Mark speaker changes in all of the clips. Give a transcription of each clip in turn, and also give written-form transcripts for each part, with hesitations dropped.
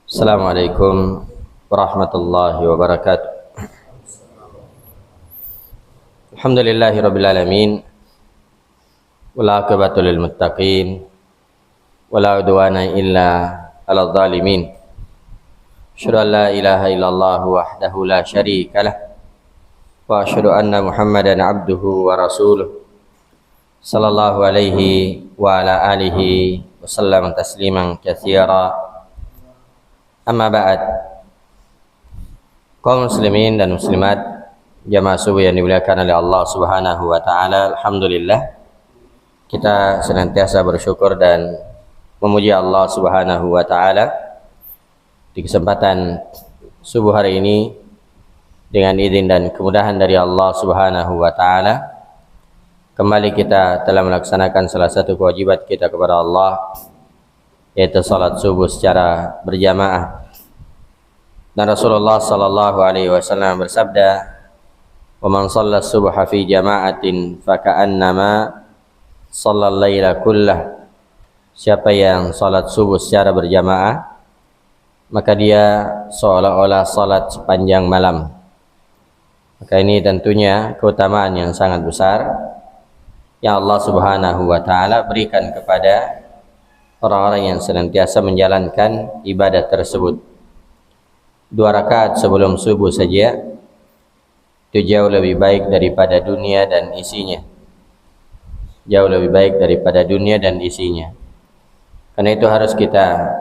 Speaker 1: Assalamualaikum warahmatullahi wabarakatuh. Alhamdulillahi rabbil alamin. Wal aqibatu lil muttaqin. Wala udwana illa 'alal zalimin. Asyhadu an la ilaha illallah wahdahu la syarika lah. Wa asyhadu anna Muhammadan abduhu wa rasuluh. Sallallahu alaihi wa ala alihi wa sallam tasliman katsira. Amma ba'd. Kaum muslimin dan muslimat jamaah subuh yang dimuliakan oleh Allah Subhanahu wa taala, alhamdulillah kita senantiasa bersyukur dan memuji Allah Subhanahu wa taala di kesempatan subuh hari ini dengan izin dan kemudahan dari Allah Subhanahu wa taala. Kembali kita telah melaksanakan salah satu kewajiban kita kepada Allah, yaitu salat subuh secara berjamaah. Dan Rasulullah sallallahu alaihi wasallam bersabda, "Wa man shalla subha fi jama'atin fa ka'annama shallal laila kullah." Siapa yang salat subuh secara berjamaah, maka dia seolah-olah salat sepanjang malam. Maka ini tentunya keutamaan yang sangat besar yang Allah Subhanahu wa taala berikan kepada orang-orang yang senantiasa menjalankan ibadah tersebut. 2 rakaat sebelum subuh saja itu jauh lebih baik daripada dunia dan isinya. Jauh lebih baik daripada dunia dan isinya. Karena itu harus kita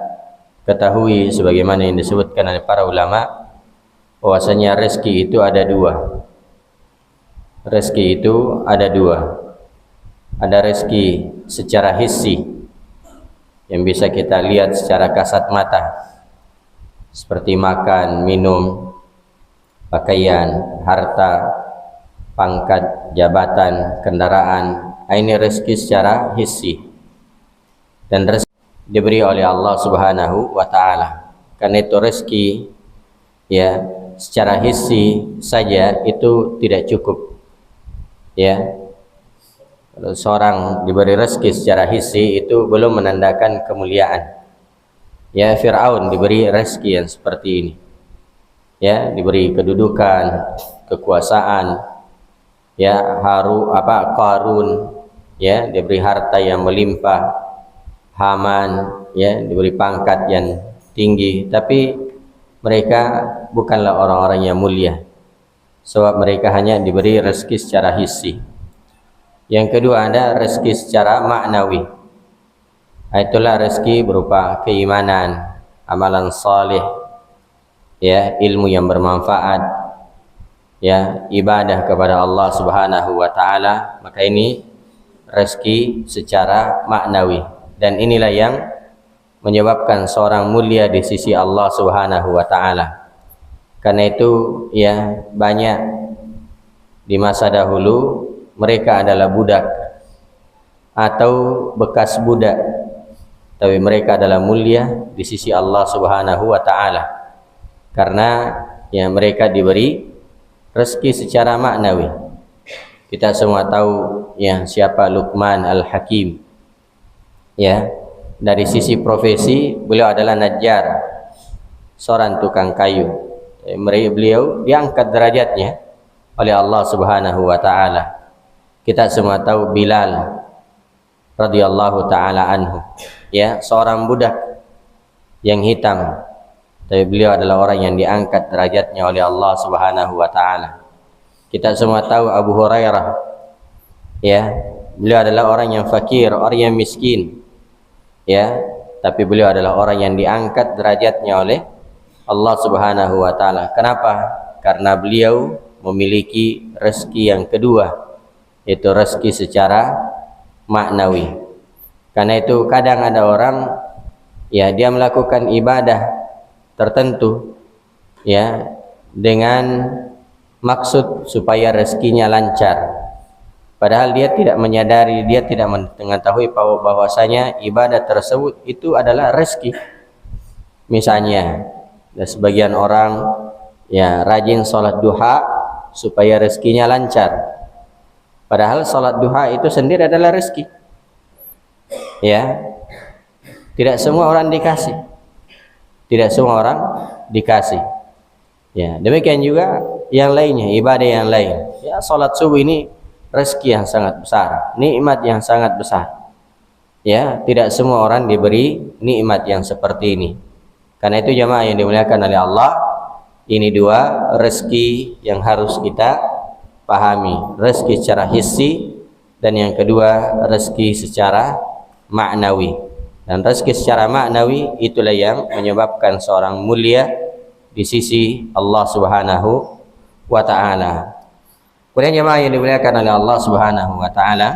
Speaker 1: ketahui sebagaimana yang disebutkan oleh para ulama, bahwasanya rezeki itu ada dua. Rezeki itu ada dua. Ada rezeki secara hissi yang bisa kita lihat secara kasat mata, seperti makan, minum, pakaian, harta, pangkat, jabatan, kendaraan. Ini rezeki secara hissi, dan rezeki diberi oleh Allah Subhanahu wa taala. Karena itu rezeki ya secara hissi saja itu tidak cukup. Ya. Kalau seorang diberi rezeki secara hissi itu belum menandakan kemuliaan. Ya, Fir'aun diberi rezeki yang seperti ini. Ya, diberi kedudukan, kekuasaan. Ya, Qarun, ya, diberi harta yang melimpah. Haman, ya, diberi pangkat yang tinggi, tapi mereka bukanlah orang-orang yang mulia. Sebab mereka hanya diberi rezeki secara hissi. Yang kedua ada rezeki secara maknawi. Itulah rezeki berupa keimanan, amalan saleh, ya, ilmu yang bermanfaat, ya, ibadah kepada Allah Subhanahu wa taala. Maka ini rezeki secara maknawi, dan inilah yang menyebabkan seorang mulia di sisi Allah Subhanahu wa taala. Karena itu ya banyak di masa dahulu mereka adalah budak atau bekas budak, tapi mereka adalah mulia di sisi Allah Subhanahu wa taala karena ya mereka diberi rezeki secara maknawi. Kita semua tahu ya siapa Luqman Al-Hakim. Ya, dari sisi profesi beliau adalah najjar, seorang tukang kayu. Beliau diangkat derajatnya oleh Allah Subhanahu wa taala. Kita semua tahu Bilal radhiyallahu taala anhu, ya, seorang budak yang hitam, tapi beliau adalah orang yang diangkat derajatnya oleh Allah Subhanahu wa taala. Kita semua tahu Abu Hurairah, ya, beliau adalah orang yang fakir, orang yang miskin, ya, tapi beliau adalah orang yang diangkat derajatnya oleh Allah Subhanahu wa taala. Kenapa? Karena beliau memiliki rezeki yang kedua, yaitu rezeki secara maknawi. Karena itu kadang ada orang ya dia melakukan ibadah tertentu ya dengan maksud supaya rezekinya lancar, padahal dia tidak menyadari, dia tidak mengetahui bahwasanya ibadah tersebut itu adalah rezeki. Misalnya ada sebagian orang ya rajin sholat duha supaya rezekinya lancar, padahal salat duha itu sendiri adalah rezeki. Ya. Tidak semua orang dikasih. Tidak semua orang dikasih. Ya, demikian juga yang lainnya, ibadah yang lain. Ya, salat subuh ini rezeki yang sangat besar, nikmat yang sangat besar. Ya, tidak semua orang diberi nikmat yang seperti ini. Karena itu jamaah yang dimuliakan oleh Allah, ini dua rezeki yang harus kita pahami. Rezeki secara hissi, dan yang kedua rezeki secara maknawi. Dan rezeki secara maknawi itulah yang menyebabkan seorang mulia di sisi Allah Subhanahu wa taala. Kemudian jemaah yang dimuliakan oleh Allah Subhanahu wa taala,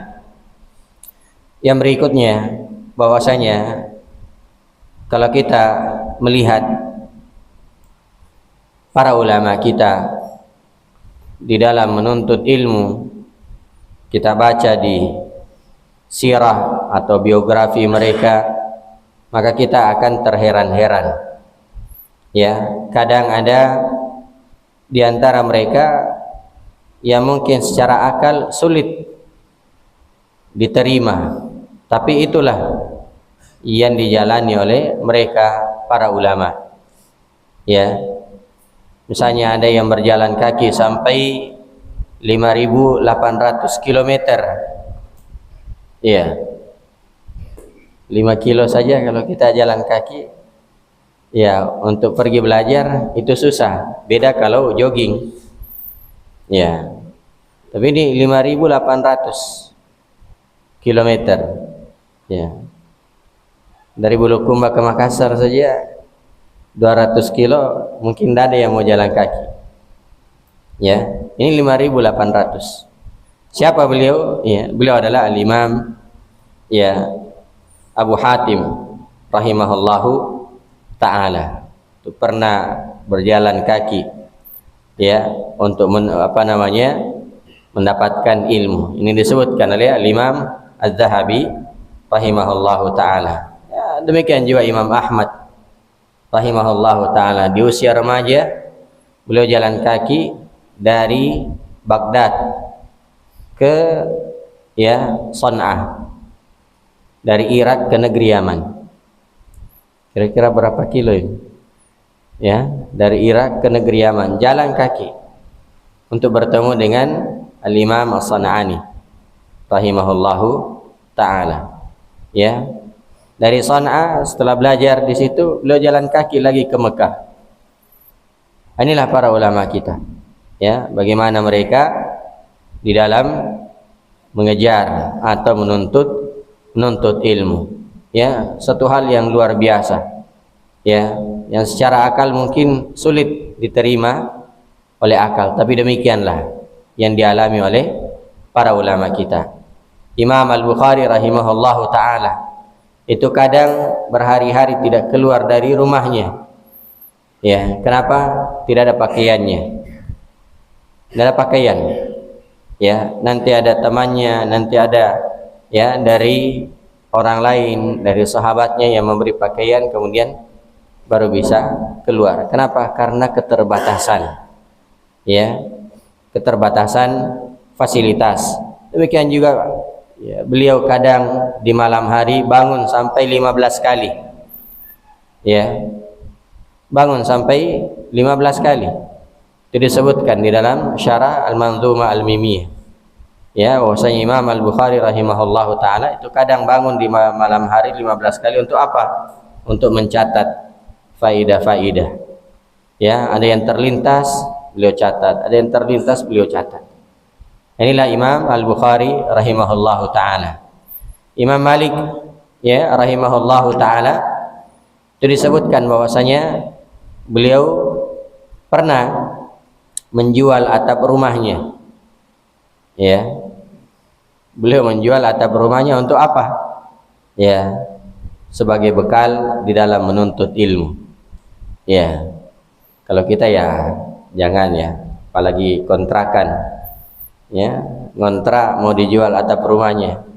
Speaker 1: yang berikutnya bahwasanya kalau kita melihat para ulama kita di dalam menuntut ilmu, kita baca di sirah atau biografi mereka, maka kita akan terheran-heran. Ya, kadang ada di antara mereka yang mungkin secara akal sulit diterima, tapi itulah yang dijalani oleh mereka para ulama. Ya, misalnya ada yang berjalan kaki sampai 5.800 km. Ya, 5 kilo saja kalau kita jalan kaki, ya, untuk pergi belajar itu susah. Beda kalau jogging. Ya, tapi ini 5.800 kilometer. Ya, dari Bulukumba ke Makassar saja 200 kilo, mungkin tidak ada yang mau jalan kaki. Ya, ini 5.800. Siapa beliau? Ya, beliau adalah al-Imam, ya, Abu Hatim rahimahullahu taala. Itu pernah berjalan kaki, ya, untuk mendapatkan ilmu. Ini disebutkan oleh al-Imam Az-Zahabi rahimahullahu taala. Ya, demikian juga Imam Ahmad rahimahullahu taala, di usia remaja beliau jalan kaki dari Baghdad ke, ya, Son'ah, dari Irak ke negeri Yaman. Kira-kira berapa kilo ini? Ya, dari Irak ke negeri Yaman jalan kaki untuk bertemu dengan Al-Imam As-San'ani rahimahullahu taala. Ya, dari Son'ah setelah belajar di situ beliau jalan kaki lagi ke Mekah. Inilah para ulama kita. Ya, bagaimana mereka di dalam mengejar atau menuntut ilmu. Ya, satu hal yang luar biasa. Ya, yang secara akal mungkin sulit diterima oleh akal, tapi demikianlah yang dialami oleh para ulama kita. Imam Al-Bukhari rahimahullahu taala itu kadang berhari-hari tidak keluar dari rumahnya. Ya, kenapa? Tidak ada pakaiannya. Tidak ada pakaian. Ya, nanti ada temannya, nanti ada, ya, dari orang lain, dari sahabatnya yang memberi pakaian, kemudian baru bisa keluar. Kenapa? Karena keterbatasan. Ya, keterbatasan fasilitas. Demikian juga, ya, beliau kadang di malam hari bangun sampai 15 kali. Ya, bangun sampai 15 kali. Itu disebutkan di dalam Syarah Al-Manzumah Al-Mimiyah. Ya, bahwasanya Imam Al-Bukhari rahimahullahu taala itu kadang bangun di malam hari 15 kali untuk apa? Untuk mencatat faidah-faidah. Ya, ada yang terlintas beliau catat, ada yang terlintas beliau catat. Inilah Imam Al-Bukhari rahimahullahu taala. Imam Malik, ya, rahimahullahu taala, itu disebutkan bahwasanya beliau pernah menjual atap rumahnya. Ya, beliau menjual atap rumahnya untuk apa? Ya, sebagai bekal di dalam menuntut ilmu. Ya, kalau kita ya jangan, ya, apalagi kontrakan, ya, ngontrak mau dijual atap rumahnya,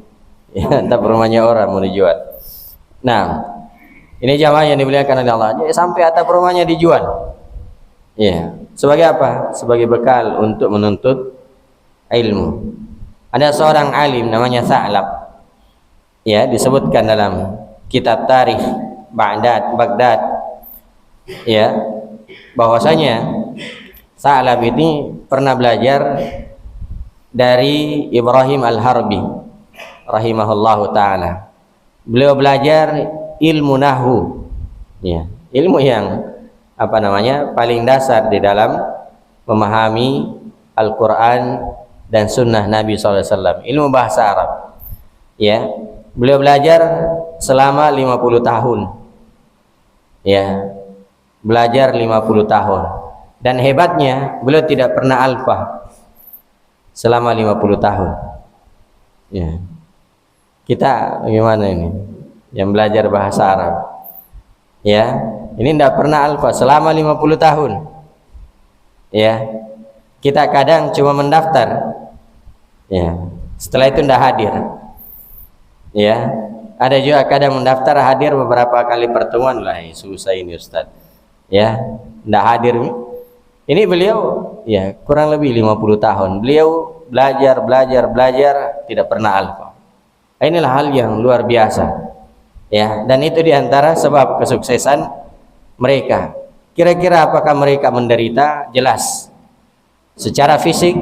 Speaker 1: ya, atap rumahnya orang mau dijual. Nah, ini jamaah yang dimuliakan oleh Allah, jadi sampai atap rumahnya dijual. Ya, sebagai apa? Sebagai bekal untuk menuntut ilmu. Ada seorang alim namanya Sa'lab, ya, disebutkan dalam kitab tarikh Baghdad. ya, bahwasanya Sa'lab ini pernah belajar dari Ibrahim Al-Harbi rahimahullahu taala. Beliau belajar ilmu nahwu, ya, ilmu yang paling dasar di dalam memahami Al-Quran dan Sunnah Nabi SAW, ilmu bahasa Arab. Ya, beliau belajar selama 50 tahun. Ya, belajar 50 tahun. Dan hebatnya beliau tidak pernah alfa selama 50 tahun. Ya. Kita bagaimana ini? Yang belajar bahasa Arab. Ya, ini tidak pernah alfa selama 50 tahun. Ya. Kita kadang cuma mendaftar. Ya. Setelah itu tidak hadir. Ya. Ada juga kadang mendaftar, hadir beberapa kali pertemuan lah, susah ini Ustaz. Ya, tidak hadir. Ini beliau ya kurang lebih 50 tahun. Beliau belajar tidak pernah alfa. Inilah hal yang luar biasa. Ya, dan itu diantara sebab kesuksesan mereka. Kira-kira apakah mereka menderita? Jelas. Secara fisik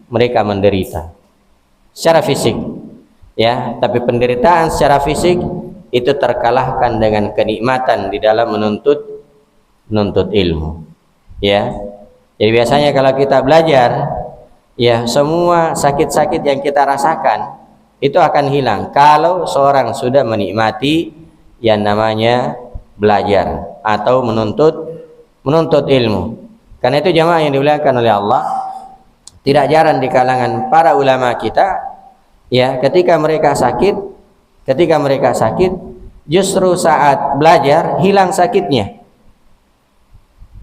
Speaker 1: mereka menderita. Secara fisik. Ya, tapi penderitaan secara fisik itu terkalahkan dengan kenikmatan di dalam menuntut ilmu. Ya. Jadi biasanya kalau kita belajar, ya semua sakit-sakit yang kita rasakan itu akan hilang kalau seorang sudah menikmati yang namanya belajar atau menuntut ilmu. Karena itu jamaah yang dimuliakan oleh Allah, tidak jarang di kalangan para ulama kita, ya ketika mereka sakit, justru saat belajar hilang sakitnya.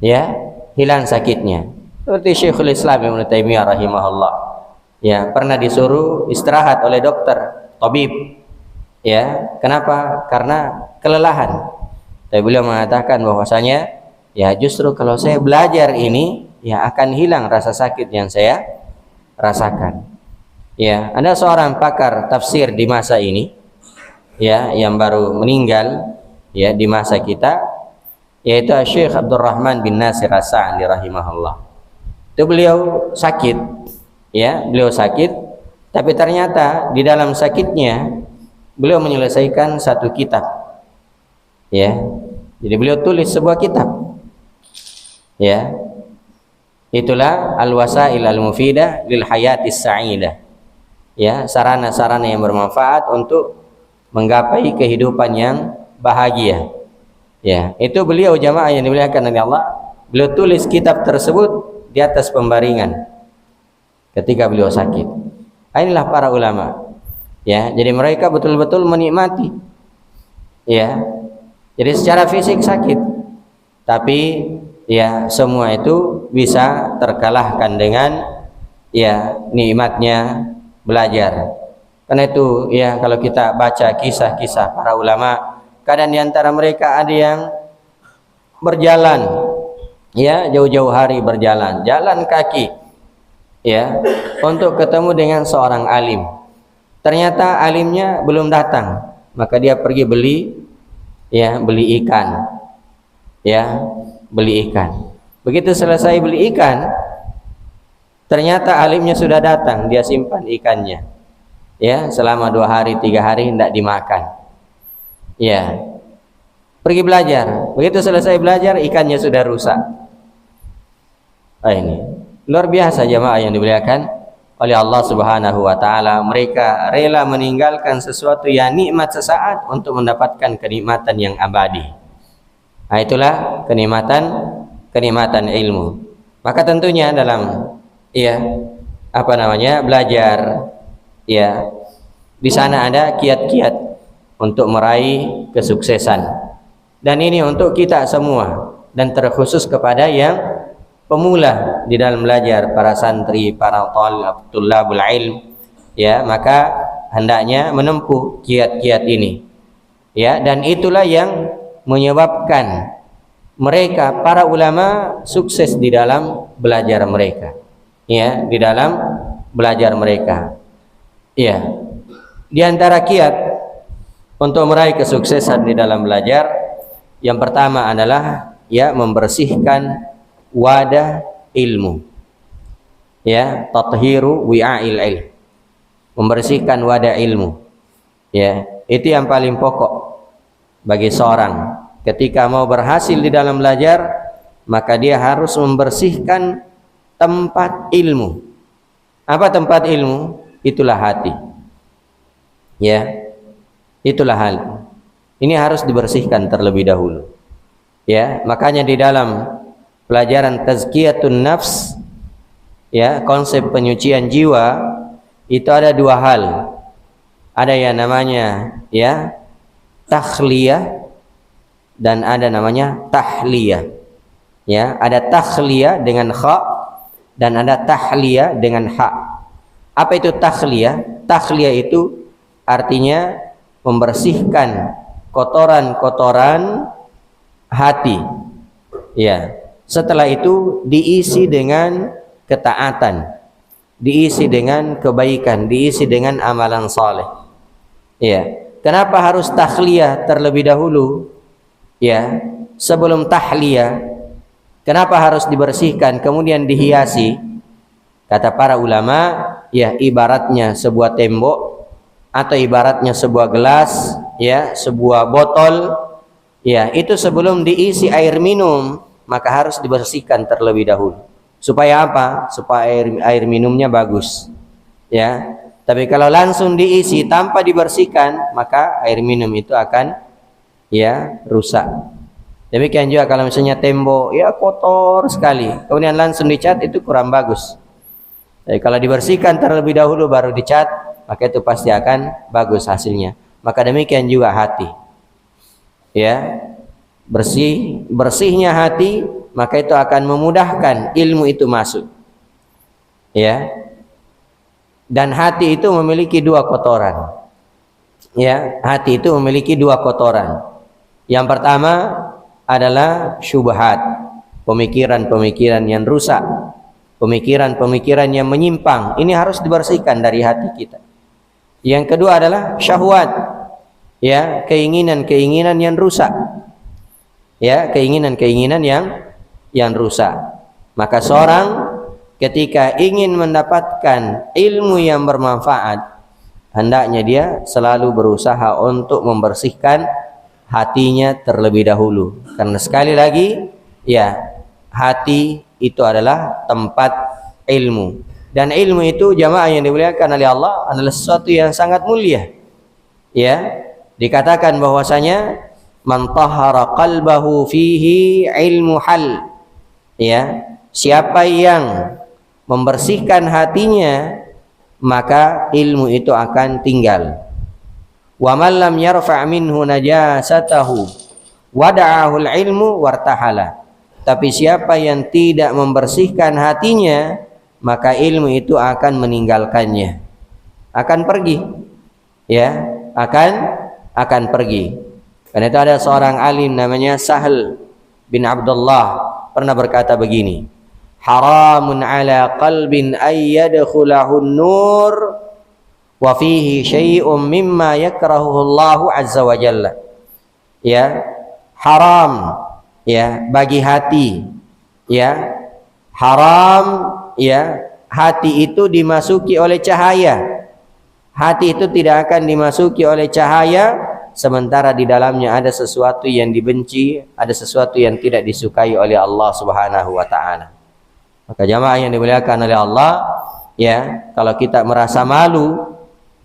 Speaker 1: Ya, hilang sakitnya. Seperti Syekhul Islam Ibnu Taimiyah rahimahullah, ya pernah disuruh istirahat oleh dokter, tabib. Ya, kenapa? Karena kelelahan. Tapi beliau mengatakan bahwasanya ya justru kalau saya belajar ini ya akan hilang rasa sakit yang saya rasakan. Ya, ada seorang pakar tafsir di masa ini, ya yang baru meninggal ya di masa kita, yaitu Syekh Abdurrahman bin Nasir As-Sa'di rahimahullah. Itu beliau sakit, ya, beliau sakit, tapi ternyata di dalam sakitnya beliau menyelesaikan satu kitab. Ya. Jadi beliau tulis sebuah kitab. Ya. Itulah Al-Wasail Al-Mufidah lil Hayatis Sa'idah. Ya, sarana-sarana yang bermanfaat untuk menggapai kehidupan yang bahagia. Ya, itu beliau jamaah yang dimuliakan oleh Allah, beliau tulis kitab tersebut di atas pembaringan ketika beliau sakit. Inilah para ulama. Ya, jadi mereka betul-betul menikmati. Ya. Jadi secara fisik sakit, tapi ya semua itu bisa terkalahkan dengan ya nikmatnya belajar. Karena itu ya kalau kita baca kisah-kisah para ulama, kadang di antara mereka ada yang berjalan, ya jauh-jauh hari berjalan, jalan kaki, ya untuk ketemu dengan seorang alim. Ternyata alimnya belum datang, maka dia pergi beli ikan, ya beli ikan. Begitu selesai beli ikan, ternyata alimnya sudah datang, dia simpan ikannya, ya selama 2 hari 3 hari tidak dimakan. Ya, pergi belajar. Begitu selesai belajar, ikannya sudah rusak. Ini luar biasa jamaah yang dimuliakan oleh Allah Subhanahu wa taala. Mereka rela meninggalkan sesuatu yang nikmat sesaat untuk mendapatkan kenikmatan yang abadi. Nah, itulah kenikmatan ilmu. Maka tentunya dalam belajar, ya di sana ada kiat-kiat untuk meraih kesuksesan, dan ini untuk kita semua dan terkhusus kepada yang pemula di dalam belajar, para santri, para thalabul ilm, ya maka hendaknya menempuh kiat-kiat ini, ya dan itulah yang menyebabkan mereka para ulama sukses di dalam belajar mereka, ya di dalam belajar mereka. Ya, di antara kiat untuk meraih kesuksesan di dalam belajar, yang pertama adalah ya membersihkan wadah ilmu. Ya, tathiru wi'a'il ilm. Membersihkan wadah ilmu. Ya, itu yang paling pokok bagi seorang ketika mau berhasil di dalam belajar, maka dia harus membersihkan tempat ilmu. Apa tempat ilmu? Itulah hati. Ya, itulah hal. Ini harus dibersihkan terlebih dahulu. Ya, makanya di dalam pelajaran tazkiyatun nafs, ya, konsep penyucian jiwa itu ada dua hal. Ada yang namanya ya takhliyah dan ada namanya tahliyah. Ya, ada takhliyah dengan kha dan ada tahliyah dengan ha. Apa itu takhliyah? Takhliyah itu artinya membersihkan kotoran-kotoran hati. Ya. Setelah itu diisi dengan ketaatan, diisi dengan kebaikan, diisi dengan amalan saleh. Ya. Kenapa harus takhliyah terlebih dahulu? Ya, sebelum tahliyah, kenapa harus dibersihkan kemudian dihiasi? Kata para ulama, ya ibaratnya sebuah tembok atau ibaratnya sebuah gelas, ya, sebuah botol, ya, itu sebelum diisi air minum maka harus dibersihkan terlebih dahulu. Supaya apa? Supaya air minumnya bagus. Ya. Tapi kalau langsung diisi tanpa dibersihkan, maka air minum itu akan ya rusak. Demikian juga kalau misalnya tembok ya kotor sekali, kemudian langsung dicat, itu kurang bagus. Jadi kalau dibersihkan terlebih dahulu baru dicat, maka itu pasti akan bagus hasilnya. Maka demikian juga hati. Ya. Bersihnya hati, maka itu akan memudahkan ilmu itu masuk. Ya. Dan hati itu memiliki dua kotoran. Ya, hati itu memiliki dua kotoran. Yang pertama adalah syubhat, pemikiran-pemikiran yang rusak, pemikiran-pemikiran yang menyimpang. Ini harus dibersihkan dari hati kita. Yang kedua adalah syahwat, ya, keinginan-keinginan yang rusak. Ya, keinginan-keinginan yang rusak. Maka seorang ketika ingin mendapatkan ilmu yang bermanfaat, hendaknya dia selalu berusaha untuk membersihkan hatinya terlebih dahulu. Karena sekali lagi, ya, hati itu adalah tempat ilmu. Dan ilmu itu, jamaah yang dimuliakan oleh Allah, adalah sesuatu yang sangat mulia. Ya, dikatakan bahwasanya man tahara qalbahu fihi ilmu hal. Ya, siapa yang membersihkan hatinya, maka ilmu itu akan tinggal. Wa man lam yarfa' minhu najasatahu wada'ahu al-ilmu wartahala. Tapi siapa yang tidak membersihkan hatinya, maka ilmu itu akan meninggalkannya, akan pergi. Ya, akan pergi. Karena itu ada seorang alim namanya Sahal bin Abdullah pernah berkata begini, haramun ala qalbin ay yadkhulahu an-nur wa fihi syai'un mimma yakrahuhu Allah azza wa jalla. Ya, haram, ya, bagi hati, ya, haram, ya, hati itu dimasuki oleh cahaya. Hati itu tidak akan dimasuki oleh cahaya sementara di dalamnya ada sesuatu yang dibenci, ada sesuatu yang tidak disukai oleh Allah Subhanahu wa taala. Maka jamaah yang dimuliakan oleh Allah, ya, kalau kita merasa malu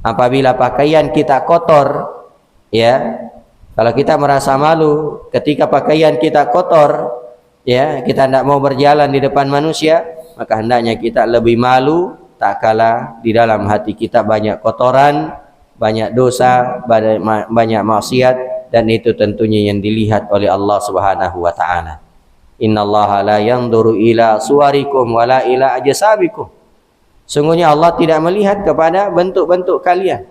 Speaker 1: apabila pakaian kita kotor, ya, kalau kita merasa malu ketika pakaian kita kotor, ya, kita tidak mau berjalan di depan manusia, maka hendaknya kita lebih malu tak kala di dalam hati kita banyak kotoran, banyak dosa, banyak maksiat, dan itu tentunya yang dilihat oleh Allah Subhanahu wa taala. Innallaha la yanzuru ila suwarikum wala ila ajsabikum. Sungguhnya Allah tidak melihat kepada bentuk-bentuk kalian.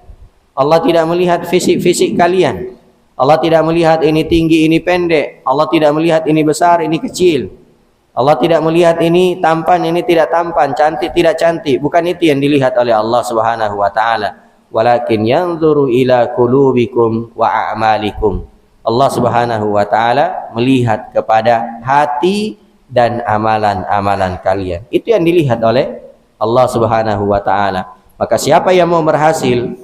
Speaker 1: Allah tidak melihat fisik-fisik kalian. Allah tidak melihat ini tinggi, ini pendek. Allah tidak melihat ini besar, ini kecil. Allah tidak melihat ini tampan, ini tidak tampan, cantik, tidak cantik. Bukan itu yang dilihat oleh Allah Subhanahu wa taala. Walakin yanzuru ila qulubikum wa a'malikum. Allah Subhanahu wa taala melihat kepada hati dan amalan-amalan kalian. Itu yang dilihat oleh Allah Subhanahu wa taala. Maka siapa yang mau berhasil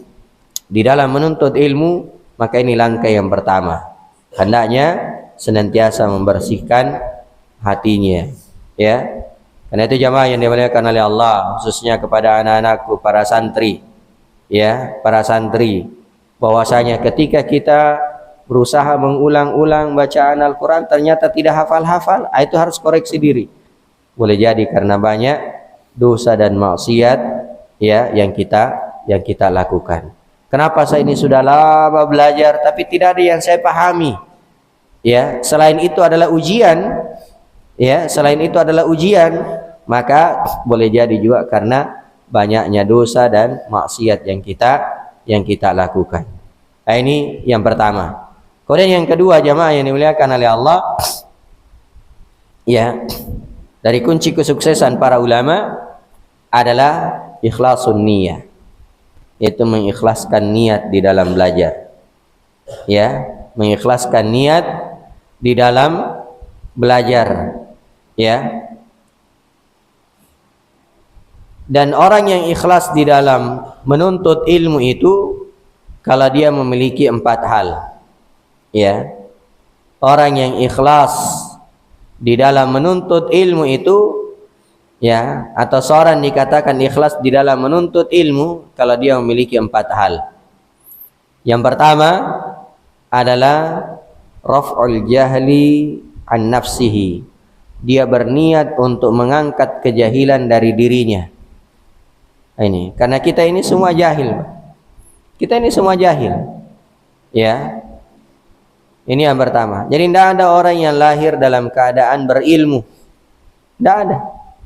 Speaker 1: di dalam menuntut ilmu, maka ini langkah yang pertama. Hendaknya senantiasa membersihkan hatinya, ya. Karena itu jamaah yang dimuliakan oleh Allah, khususnya kepada anak-anakku, para santri, ya, para santri, bahwasanya ketika kita berusaha mengulang-ulang bacaan Al-Quran ternyata tidak hafal-hafal, itu harus koreksi diri. Boleh jadi karena banyak dosa dan maksiat, ya, yang kita lakukan. Kenapa saya ini sudah lama belajar tapi tidak ada yang saya pahami? Ya, selain itu adalah ujian, ya, selain itu adalah ujian, maka boleh jadi juga karena banyaknya dosa dan maksiat yang kita lakukan. Nah, ini yang pertama. Kemudian yang kedua jamaah yang dimuliakan oleh Allah, ya, dari kunci kesuksesan para ulama adalah ikhlasun niyah, yaitu mengikhlaskan niat di dalam belajar, ya, mengikhlaskan niat di dalam belajar, ya. Dan orang yang ikhlas di dalam menuntut ilmu itu kalau dia memiliki 4 hal, ya. Orang yang ikhlas di dalam menuntut ilmu itu, ya, atau seorang dikatakan ikhlas di dalam menuntut ilmu kalau dia memiliki 4 hal. Yang pertama adalah raf'ul jahli an nafsihi. Dia berniat untuk mengangkat kejahilan dari dirinya. Ini karena kita ini semua jahil. Kita ini semua jahil, ya. Ini yang pertama. Jadi tidak ada orang yang lahir dalam keadaan berilmu. Tidak ada,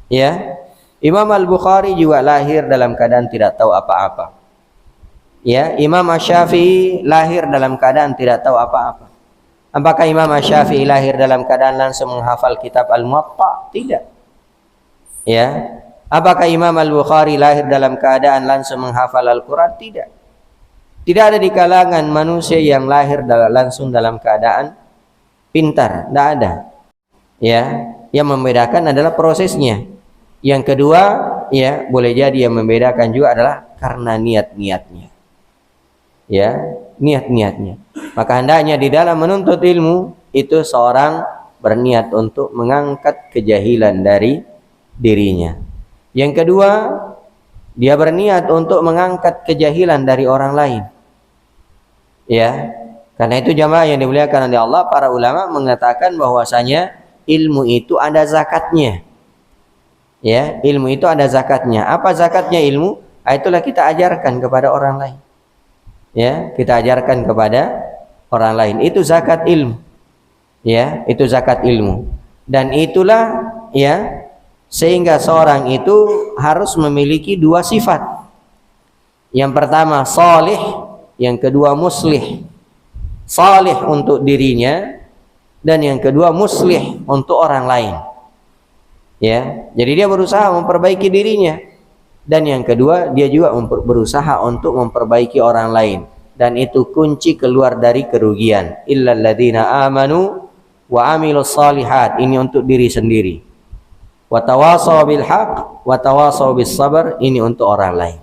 Speaker 1: ya. Imam Al-Bukhari juga lahir dalam keadaan tidak tahu apa-apa, ya. Imam Asy-Syafi'i lahir dalam keadaan tidak tahu apa-apa. Apakah Imam Asy-Syafi'i lahir dalam keadaan langsung menghafal kitab Al-Muwatta? Tidak, ya. Apakah Imam Al-Bukhari lahir dalam keadaan langsung menghafal Al-Quran? Tidak. Tidak ada di kalangan manusia yang lahir langsung dalam keadaan pintar. Tidak ada, ya. Yang membedakan adalah prosesnya. Yang kedua, ya, boleh jadi yang membedakan juga adalah karena niat-niatnya, ya, niat-niatnya. Maka hendaknya di dalam menuntut ilmu itu seorang berniat untuk mengangkat kejahilan dari dirinya. Yang kedua, dia berniat untuk mengangkat kejahilan dari orang lain, ya. Karena itu jamaah yang dimuliakan oleh Allah, para ulama mengatakan bahwasanya ilmu itu ada zakatnya, ya. Ilmu itu ada zakatnya. Apa zakatnya ilmu? Itulah kita ajarkan kepada orang lain, ya. Kita ajarkan kepada orang lain. Itu zakat ilmu, ya. Itu zakat ilmu. Dan itulah, ya, sehingga seorang itu harus memiliki 2 sifat. Yang pertama salih, yang kedua muslih. Salih untuk dirinya dan yang kedua muslih untuk orang lain, ya. Jadi dia berusaha memperbaiki dirinya dan yang kedua dia juga berusaha untuk memperbaiki orang lain, dan itu kunci keluar dari kerugian. Illal ladzina amanu wa amilus shalihat, ini untuk diri sendiri. Wa tawasaw bil haq wa tawasaw bis sabr, ini untuk orang lain,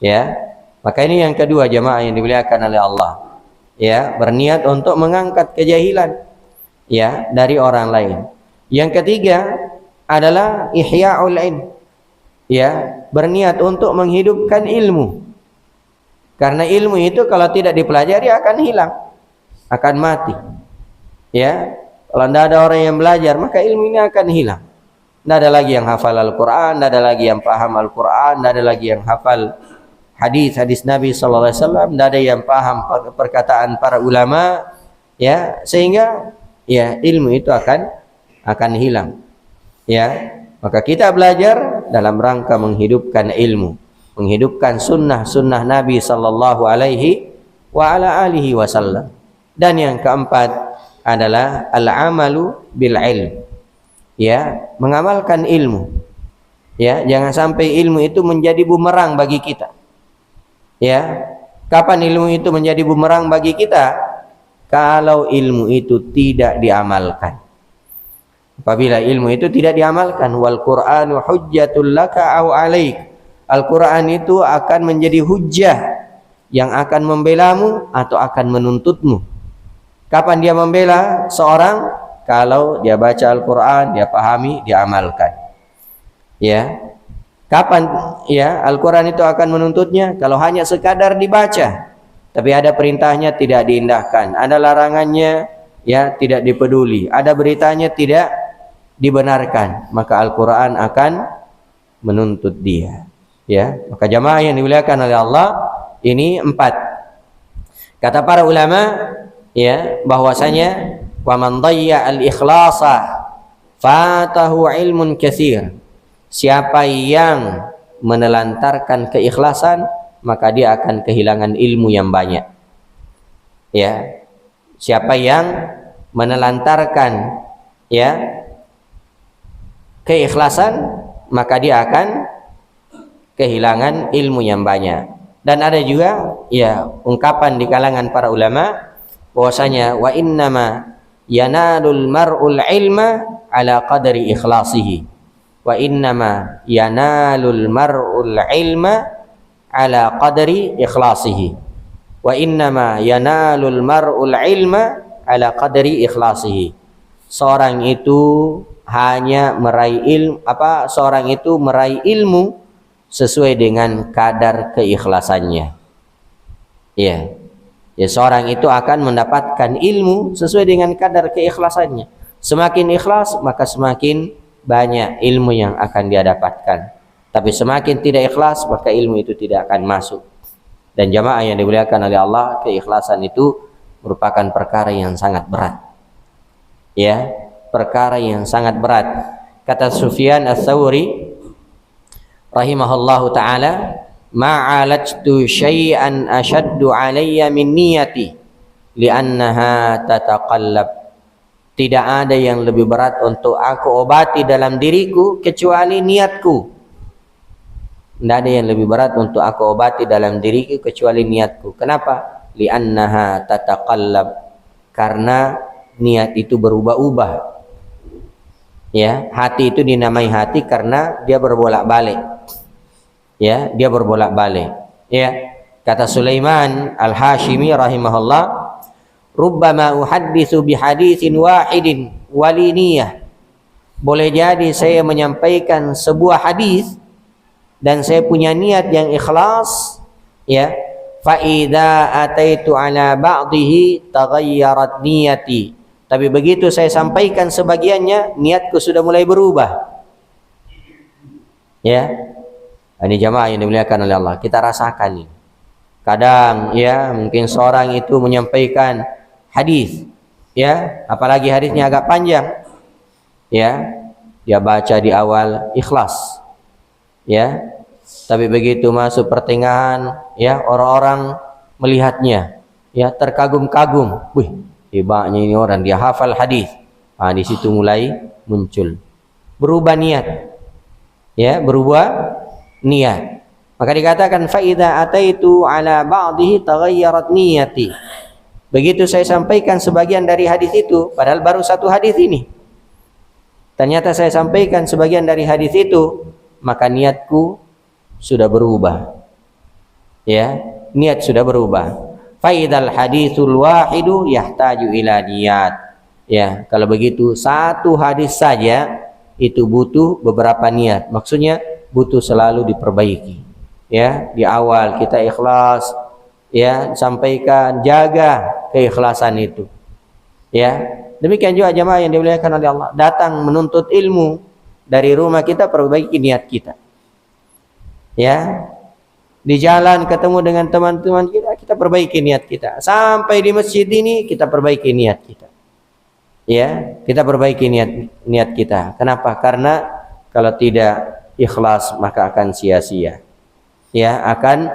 Speaker 1: ya. Maka ini yang kedua jamaah yang dimuliakan oleh Allah, ya, berniat untuk mengangkat kejahilan, ya, dari orang lain. Yang ketiga adalah ihya'ul ilm, ya, berniat untuk menghidupkan ilmu. Karena ilmu itu kalau tidak dipelajari akan hilang, akan mati, ya. Kalau tidak ada orang yang belajar, maka ilmu ini akan hilang. Tidak ada lagi yang hafal Al-Quran, tidak ada lagi yang paham Al-Quran, tidak ada lagi yang hafal hadis-hadis Nabi SAW, tidak ada yang paham perkataan para ulama, ya, sehingga, ya, ilmu itu akan hilang, ya. Maka kita belajar dalam rangka menghidupkan ilmu, menghidupkan sunnah Nabi Sallallahu Alaihi Wasallam. Dan yang keempat adalah al-amalu bil ilm, ya, mengamalkan ilmu, ya. Jangan sampai ilmu itu menjadi bumerang bagi kita, ya. Kapan ilmu itu menjadi bumerang bagi kita? kalau ilmu itu tidak diamalkan. Apabila ilmu itu tidak diamalkan, wal Qur'anu hujjatul laka aw alaik. Al-Qur'an itu akan menjadi hujjah yang akan membelamu atau akan menuntutmu. Kapan dia membela seorang? Kalau dia baca Al-Qur'an, dia pahami, dia amalkan. Ya. Kapan ya Al-Qur'an itu akan menuntutnya? Kalau hanya sekadar dibaca, tapi ada perintahnya tidak diindahkan, ada larangannya ya tidak dipeduli, ada beritanya tidak dibenarkan, maka Al-Qur'an akan menuntut dia. Ya, maka jamaah yang dimuliakan oleh Allah, ini 4. Kata para ulama ya bahwasanya wa man dhayya al-ikhlasa fatahu ilmun katsir. Siapa yang menelantarkan keikhlasan, maka dia akan kehilangan ilmu yang banyak. Ya. Siapa yang menelantarkan ya keikhlasan, maka dia akan kehilangan ilmu yang banyak. Dan ada juga ya ungkapan di kalangan para ulama bahwasanya wa innama yanalul mar'ul ilma ala qadri ikhlasihi. Wa innama yanalul mar'ul ilma ala qadri ikhlasihi. Wa innama yanalul mar'ul ilma ala qadri ikhlasihi. Seorang itu hanya meraih ilmu sesuai dengan kadar keikhlasannya. Ya. Ya, seorang itu akan mendapatkan ilmu sesuai dengan kadar keikhlasannya. Semakin ikhlas, maka semakin banyak ilmu yang akan dia dapatkan. Tapi semakin tidak ikhlas, maka ilmu itu tidak akan masuk. Dan jamaah yang dimuliakan oleh Allah, keikhlasan itu merupakan perkara yang sangat berat. Ya, perkara yang sangat berat. Kata Sufyan Ats-Tsauri rahimahullahu taala, ma'alajtu syai'an ashaddu alayya min niyati li'annaha tataqallab. Tidak ada yang lebih berat untuk aku obati dalam diriku kecuali niatku. Tidak ada yang lebih berat untuk aku obati dalam diriku kecuali niatku. Kenapa? Li'annaha tataqallab. Karena niat itu berubah-ubah. Ya, hati itu dinamai hati karena dia berbolak-balik. Ya, dia berbolak-balik. Ya, kata Sulaiman Al-Hashimi rahimahullah, rubbama uhadditsu bihaditsin wahidin waliniyah. Boleh jadi saya menyampaikan sebuah hadis dan saya punya niat yang ikhlas, ya. Fa idza ataitu ala ba'dihi taghayyarat niyati. Tapi begitu saya sampaikan sebagiannya, niatku sudah mulai berubah. Ya. Ini jamaah yang dimuliakan oleh Allah, kita rasakan ini. Kadang ya mungkin seorang itu menyampaikan hadis, ya, apalagi hadisnya agak panjang. Ya. Dia baca di awal ikhlas. Ya. Tapi begitu masuk pertengahan, ya, orang-orang melihatnya, ya, terkagum-kagum. Wih, hebatnya ini orang, dia hafal hadis. Di situ mulai muncul berubah niat. Ya, berubah niat. Maka dikatakan fa idza ataitu ala ba'dihi taghayyarat niyati. Begitu saya sampaikan sebagian dari hadis itu, padahal baru satu hadis ini. Ternyata saya sampaikan sebagian dari hadis itu, maka niatku sudah berubah. Ya, niat sudah berubah. Faidal haditsul wahidu yahtaju ila niyat. Ya, kalau begitu satu hadis saja itu butuh beberapa niat. Maksudnya butuh selalu diperbaiki. Ya, di awal kita ikhlas, ya, sampaikan, jaga keikhlasan itu. Ya, demikian juga jamaah yang dimuliakan oleh Allah, datang menuntut ilmu dari rumah kita, perbaiki niat kita. Ya, di jalan ketemu dengan teman-teman kita perbaiki niat kita. Sampai di masjid ini kita perbaiki niat kita. Ya, kita perbaiki niat kita. Kenapa? Karena kalau tidak ikhlas maka akan sia-sia. Ya, akan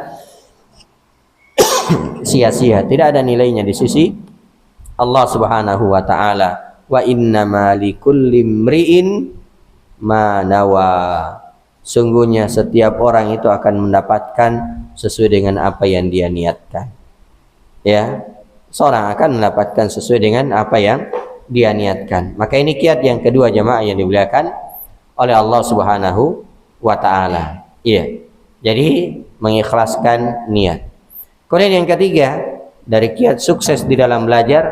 Speaker 1: sia-sia, tidak ada nilainya di sisi Allah Subhanahu wa taala. Wa innama likulli imri'in ma nawa. Sungguhnya setiap orang itu akan mendapatkan sesuai dengan apa yang dia niatkan. Ya. seorang akan mendapatkan sesuai dengan apa yang dia niatkan. Maka ini kiat yang kedua jamaah yang dimuliakan oleh Allah Subhanahu wa taala. Iya. Jadi mengikhlaskan niat. Kemudian yang ketiga dari kiat sukses di dalam belajar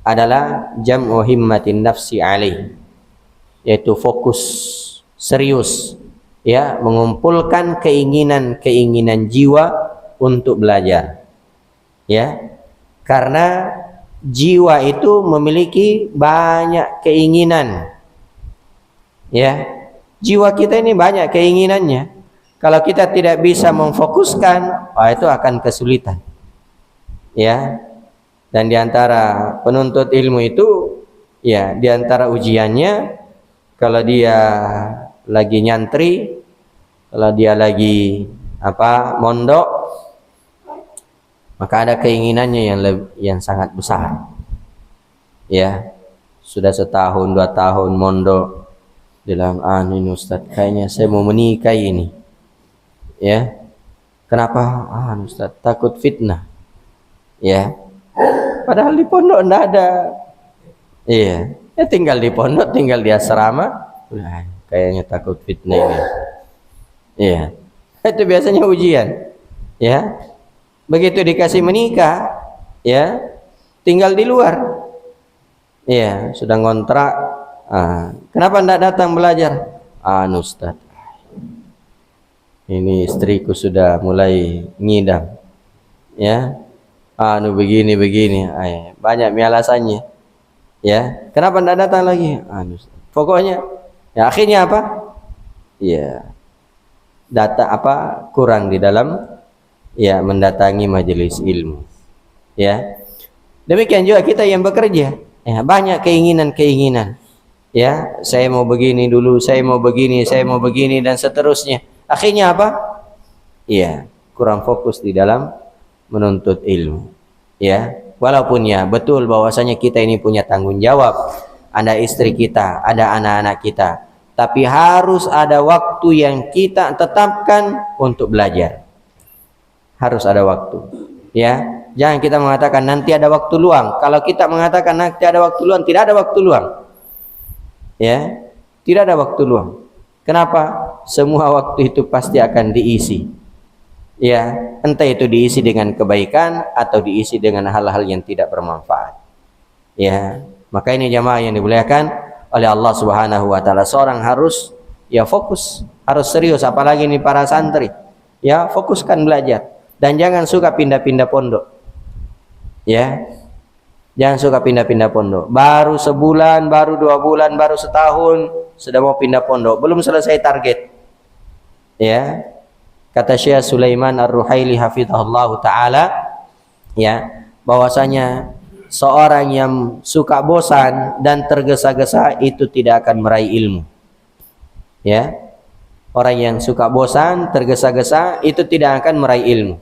Speaker 1: adalah jam'u himmatin nafsi alaih, yaitu fokus serius, ya, mengumpulkan keinginan jiwa untuk belajar, ya, karena jiwa itu memiliki banyak keinginan, ya, jiwa kita ini banyak keinginannya. Kalau kita tidak bisa memfokuskan, itu akan kesulitan, ya. Dan diantara penuntut ilmu itu, ya, diantara ujiannya, kalau dia lagi nyantri, kalau dia lagi mondok, maka ada keinginannya yang sangat besar, ya. Sudah setahun 2 tahun mondok, bilang, ini Ustaz, kayaknya saya mau menikah ini, ya. Kenapa? Ustaz, takut fitnah, ya. Padahal di pondok enggak ada, iya, ya, tinggal di pondok, tinggal di asrama, kayaknya takut fitnah ini, iya. Itu biasanya ujian, ya. Begitu dikasih menikah, ya, tinggal di luar, ya, sudah ngontrak, kenapa enggak datang belajar? Ustaz, ini istriku sudah mulai ngidam, ya, begini, banyak alasannya, ya. Kenapa tidak datang lagi? Pokoknya, ya, akhirnya apa? Ya, kurang di dalam, ya, mendatangi majelis ilmu, ya. Demikian juga kita yang bekerja, ya, banyak keinginan, ya. Saya mau begini dulu, saya mau begini, dan seterusnya. Akhirnya apa? Ya, kurang fokus di dalam menuntut ilmu, ya. Walaupun, ya, betul bahwasanya kita ini punya tanggung jawab, ada istri kita, ada anak-anak kita, tapi harus ada waktu yang kita tetapkan untuk belajar. Harus ada waktu, ya. Jangan kita mengatakan nanti ada waktu luang. Kalau kita mengatakan nanti ada waktu luang, tidak ada waktu luang, ya, tidak ada waktu luang. Kenapa? Semua waktu itu pasti akan diisi, ya, entah itu diisi dengan kebaikan atau diisi dengan hal-hal yang tidak bermanfaat, ya. Maka ini jamaah yang dimuliakan oleh Allah Subhanahu wa taala, seorang harus, ya, fokus, harus serius, apalagi ini para santri, ya, fokuskan belajar dan jangan suka pindah-pindah pondok, ya. Jangan suka pindah-pindah pondok. Baru sebulan, baru 2 bulan, baru setahun sudah mau pindah pondok, belum selesai target, ya. Kata Syekh Sulaiman Ar-Ruhaili hafizahullah taala, ya, bahwasanya seorang yang suka bosan dan tergesa-gesa itu tidak akan meraih ilmu, ya. Orang yang suka bosan, tergesa-gesa itu tidak akan meraih ilmu.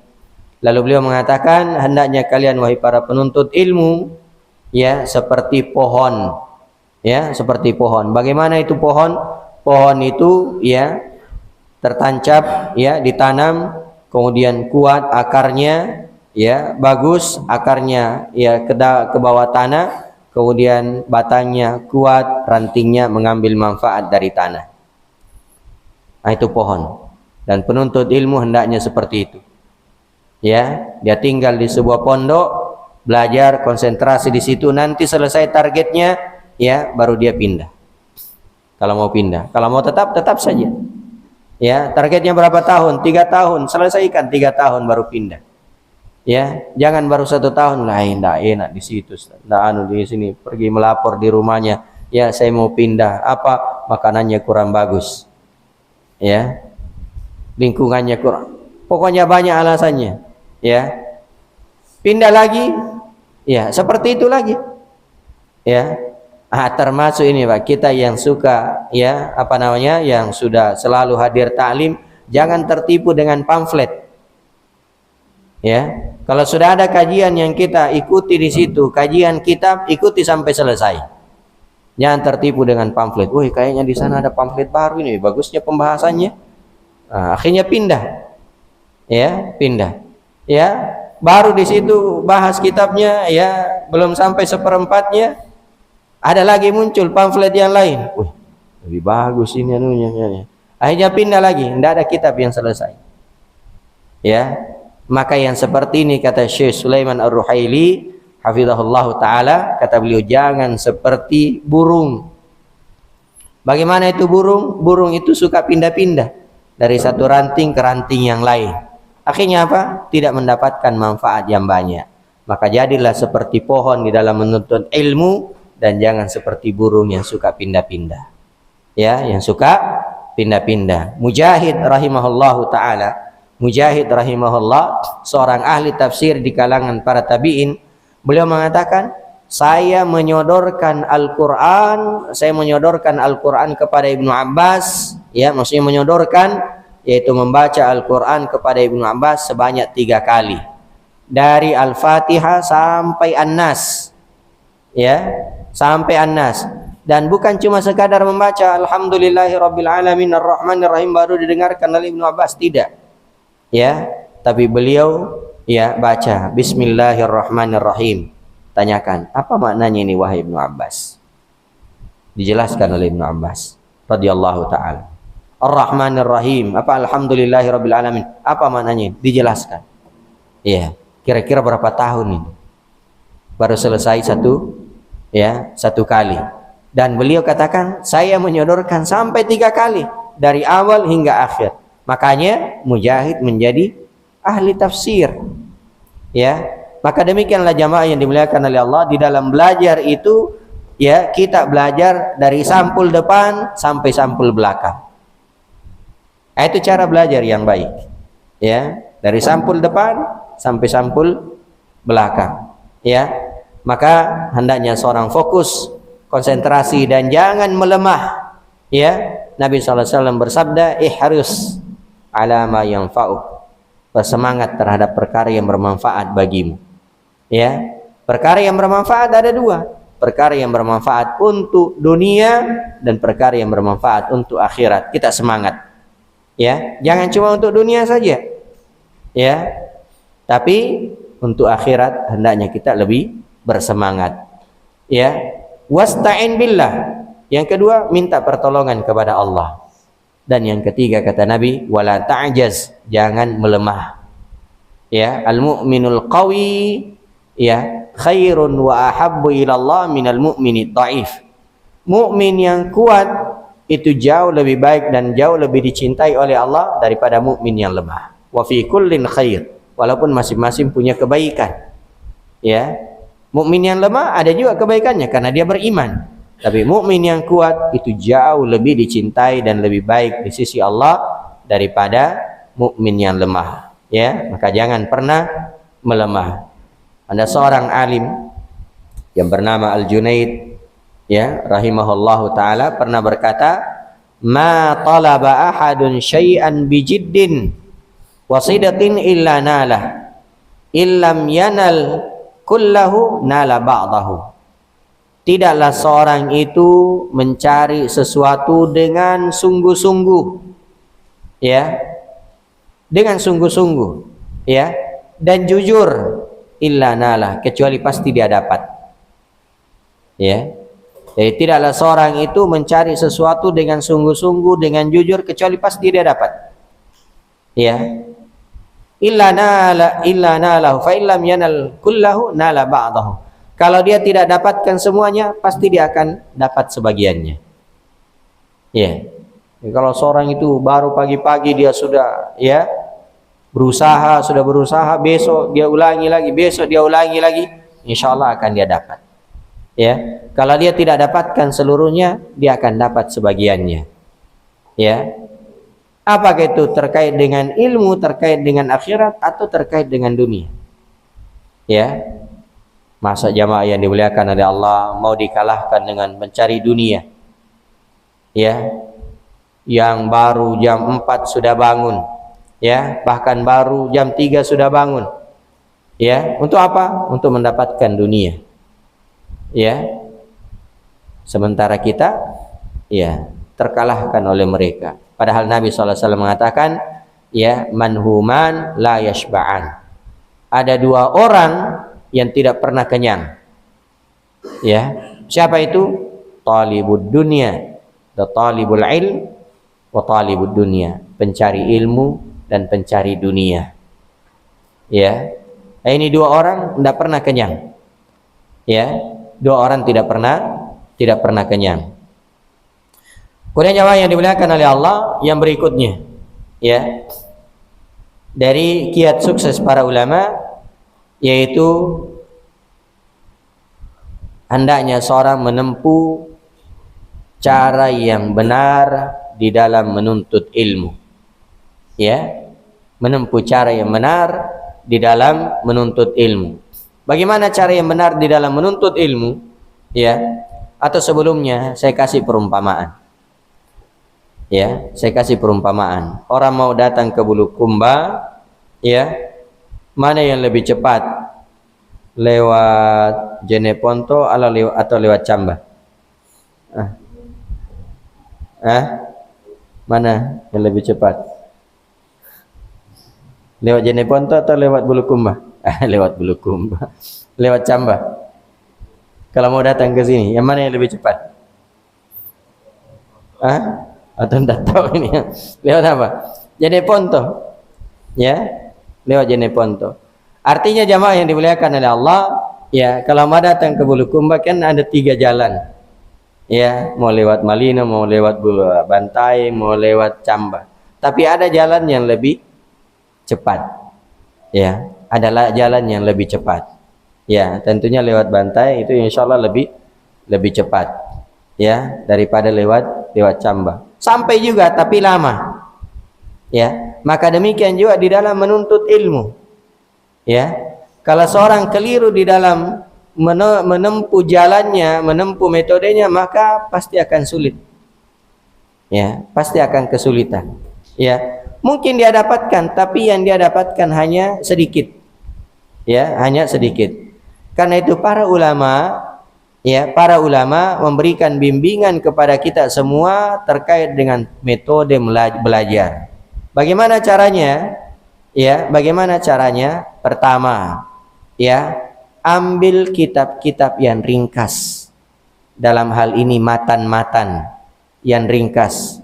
Speaker 1: Lalu beliau mengatakan, hendaknya kalian wahai para penuntut ilmu, ya, seperti pohon, ya, seperti pohon. Bagaimana itu pohon? Pohon itu, ya, tertancap, ya, ditanam, kemudian kuat akarnya, ya, bagus akarnya, ya, ke bawah tanah, kemudian batangnya kuat, rantingnya mengambil manfaat dari tanah. Itu pohon. Dan penuntut ilmu hendaknya seperti itu, ya. Dia tinggal di sebuah pondok, belajar, konsentrasi di situ, nanti selesai targetnya, ya, baru dia pindah. Kalau mau pindah, kalau mau tetap saja, ya. Targetnya berapa tahun? 3 tahun, selesaikan 3 tahun baru pindah, ya. Jangan baru 1 tahun, enggak enak di situ, enggak di sini, pergi melapor di rumahnya, ya, saya mau pindah, makanannya kurang bagus, ya, lingkungannya kurang, pokoknya banyak alasannya, ya. Pindah lagi, ya, seperti itu lagi, ya. Termasuk ini, Pak, kita yang suka, ya, yang sudah selalu hadir taklim, jangan tertipu dengan pamflet, ya. Kalau sudah ada kajian yang kita ikuti di situ, kajian kitab, ikuti sampai selesai. Jangan tertipu dengan pamflet. Wih, kayaknya di sana ada pamflet baru ini, bagusnya pembahasannya. Akhirnya pindah, ya, pindah, ya. baru di situ bahas kitabnya, ya belum sampai seperempatnya ada lagi muncul pamflet yang lain. Wih, lebih bagus ini anunya. Akhirnya pindah lagi, tidak ada kitab yang selesai. Ya, maka yang seperti ini kata Syekh Sulaiman Ar-Ruhaili hafizahullah taala, kata beliau, jangan seperti burung. Bagaimana itu burung? Burung itu suka pindah-pindah dari satu ranting ke ranting yang lain. Akhirnya apa? Tidak mendapatkan manfaat yang banyak. Maka jadilah seperti pohon di dalam menuntut ilmu, dan jangan seperti burung yang suka pindah-pindah. Ya, yang suka pindah-pindah. Mujahid rahimahullahu taala, Mujahid rahimahullah, seorang ahli tafsir di kalangan para tabi'in, beliau mengatakan, saya menyodorkan Al-Quran kepada Ibnu Abbas, ya, maksudnya menyodorkan, yaitu membaca Al-Quran kepada Ibnu Abbas sebanyak 3 kali, dari Al-Fatihah sampai An-Nas, ya, sampai An-Nas. Dan bukan cuma sekadar membaca Alhamdulillahirabbil alamin arrahmanir rahim baru didengarkan oleh Ibnu Abbas, tidak, ya, tapi beliau ya baca Bismillahirrahmanirrahim. Tanyakan, apa maknanya ini wahai Ibnu Abbas? Dijelaskan oleh Ibnu Abbas radhiyallahu taala. Ar-Rahmanir Rahim, apa Alhamdulillahirabbil alamin, apa maknanya? Dijelaskan. Iya, kira-kira berapa tahun ini? Baru selesai satu kali. Dan beliau katakan, saya menyodorkan sampai 3 kali dari awal hingga akhir. Makanya Mujahid menjadi ahli tafsir. Ya. Maka demikianlah jamaah yang dimuliakan oleh Allah, di dalam belajar itu, ya, kita belajar dari sampul depan sampai sampul belakang. Itu cara belajar yang baik, ya, dari sampul depan sampai sampul belakang, ya. Maka hendaknya seorang fokus, konsentrasi, dan jangan melemah, ya. Nabi SAW bersabda, ihris ala ma yanfa'uk, bersemangat terhadap perkara yang bermanfaat bagimu. Ya, perkara yang bermanfaat ada 2, perkara yang bermanfaat untuk dunia dan perkara yang bermanfaat untuk akhirat. Kita semangat, ya, jangan cuma untuk dunia saja, ya, tapi untuk akhirat hendaknya kita lebih bersemangat, ya. Wasta'in billah, yang kedua minta pertolongan kepada Allah, dan yang ketiga kata Nabi, wala ta'jaz, jangan melemah, ya. Al-mu'minul qawi, ya, khairun wa ahabbu ilallah minal mu'mini dhaif. Mukmin yang kuat itu jauh lebih baik dan jauh lebih dicintai oleh Allah daripada mukmin yang lemah. Wa fi kullin khair, walaupun masing-masing punya kebaikan, ya. Mukmin yang lemah ada juga kebaikannya karena dia beriman, tapi mukmin yang kuat itu jauh lebih dicintai dan lebih baik di sisi Allah daripada mukmin yang lemah, ya. Maka jangan pernah melemah. Ada seorang alim yang bernama Al-Junaid, ya, rahimahullahu taala, pernah berkata, ma talaba ahadun syai'an bijiddin wa sidqin illa nalah, illam yanal kullahu nala ba'dahu. Tidaklah seorang itu mencari sesuatu dengan sungguh-sungguh, ya, dengan sungguh-sungguh, ya, dan jujur, illa nalah, kecuali pasti dia dapat, ya. Jadi tidaklah seorang itu mencari sesuatu dengan sungguh-sungguh, dengan jujur, kecuali pasti dia dapat, ya. Illa nalahu fa illam yanal kullahu nala ba'dahu. Kalau dia tidak dapatkan semuanya, pasti dia akan dapat sebagiannya, ya. Jadi kalau seorang itu baru pagi-pagi dia sudah, ya, berusaha, besok dia ulangi lagi, besok dia ulangi lagi, insya Allah akan dia dapat, ya. Kalau dia tidak dapatkan seluruhnya, dia akan dapat sebagiannya, ya. Apakah itu terkait dengan ilmu, terkait dengan akhirat, atau terkait dengan dunia, ya. Masa jamaah yang dimuliakan oleh Allah mau dikalahkan dengan mencari dunia, ya, yang baru jam 4 sudah bangun, ya, bahkan baru jam 3 sudah bangun, ya. Untuk apa? Untuk mendapatkan dunia, ya. Sementara kita, ya, terkalahkan oleh mereka. Padahal Nabi SAW mengatakan, ya, manhuman la yashba'an, ada dua orang yang tidak pernah kenyang. Ya, siapa itu? Talibud dunia, talibul ilm wa talibud dunia, pencari ilmu dan pencari dunia. Ya, ini dua orang tidak pernah kenyang. Ya, dua orang tidak pernah kenyang. Kemudian jamaah yang dimuliakan oleh Allah, yang berikutnya, ya, dari kiat sukses para ulama, yaitu hendaknya seorang menempuh cara yang benar di dalam menuntut ilmu. Ya, menempuh cara yang benar di dalam menuntut ilmu. Bagaimana cara yang benar di dalam menuntut ilmu? Ya, atau sebelumnya saya kasih perumpamaan. Ya, saya kasih perumpamaan. Orang mau datang ke Bulukumba, ya, mana yang lebih cepat? Lewat Jeneponto atau lewat Camba? Mana yang lebih cepat? Lewat Jeneponto atau lewat Bulukumba? Lewat Bulukumba. Lewat Camba. Kalau mau datang ke sini, yang mana yang lebih cepat? Atau tidak tahu ini? Lewat apa? Jeneponto. Ya, lewat Jeneponto. Artinya jamaah yang dimuliakan oleh Allah, ya, kalau mau datang ke Bulukumba kan ada 3 jalan. Ya, mau lewat Malino, mau lewat Bantai, mau lewat Camba. Tapi ada jalan yang lebih cepat. Ya, adalah jalan yang lebih cepat. Ya, tentunya lewat Bantai itu insya Allah lebih cepat. Ya, daripada lewat Camba. Sampai juga tapi lama. Ya, maka demikian juga di dalam menuntut ilmu. Ya, kalau seorang keliru di dalam menempuh jalannya, menempuh metodenya, maka pasti akan sulit. Ya, pasti akan kesulitan. Ya, mungkin dia dapatkan, tapi yang dia dapatkan hanya sedikit. Ya, hanya sedikit. Karena itu para ulama, ya, para ulama memberikan bimbingan kepada kita semua terkait dengan metode belajar. Bagaimana caranya? Ya, bagaimana caranya? Pertama, ya, ambil kitab-kitab yang ringkas. Dalam hal ini matan-matan yang ringkas.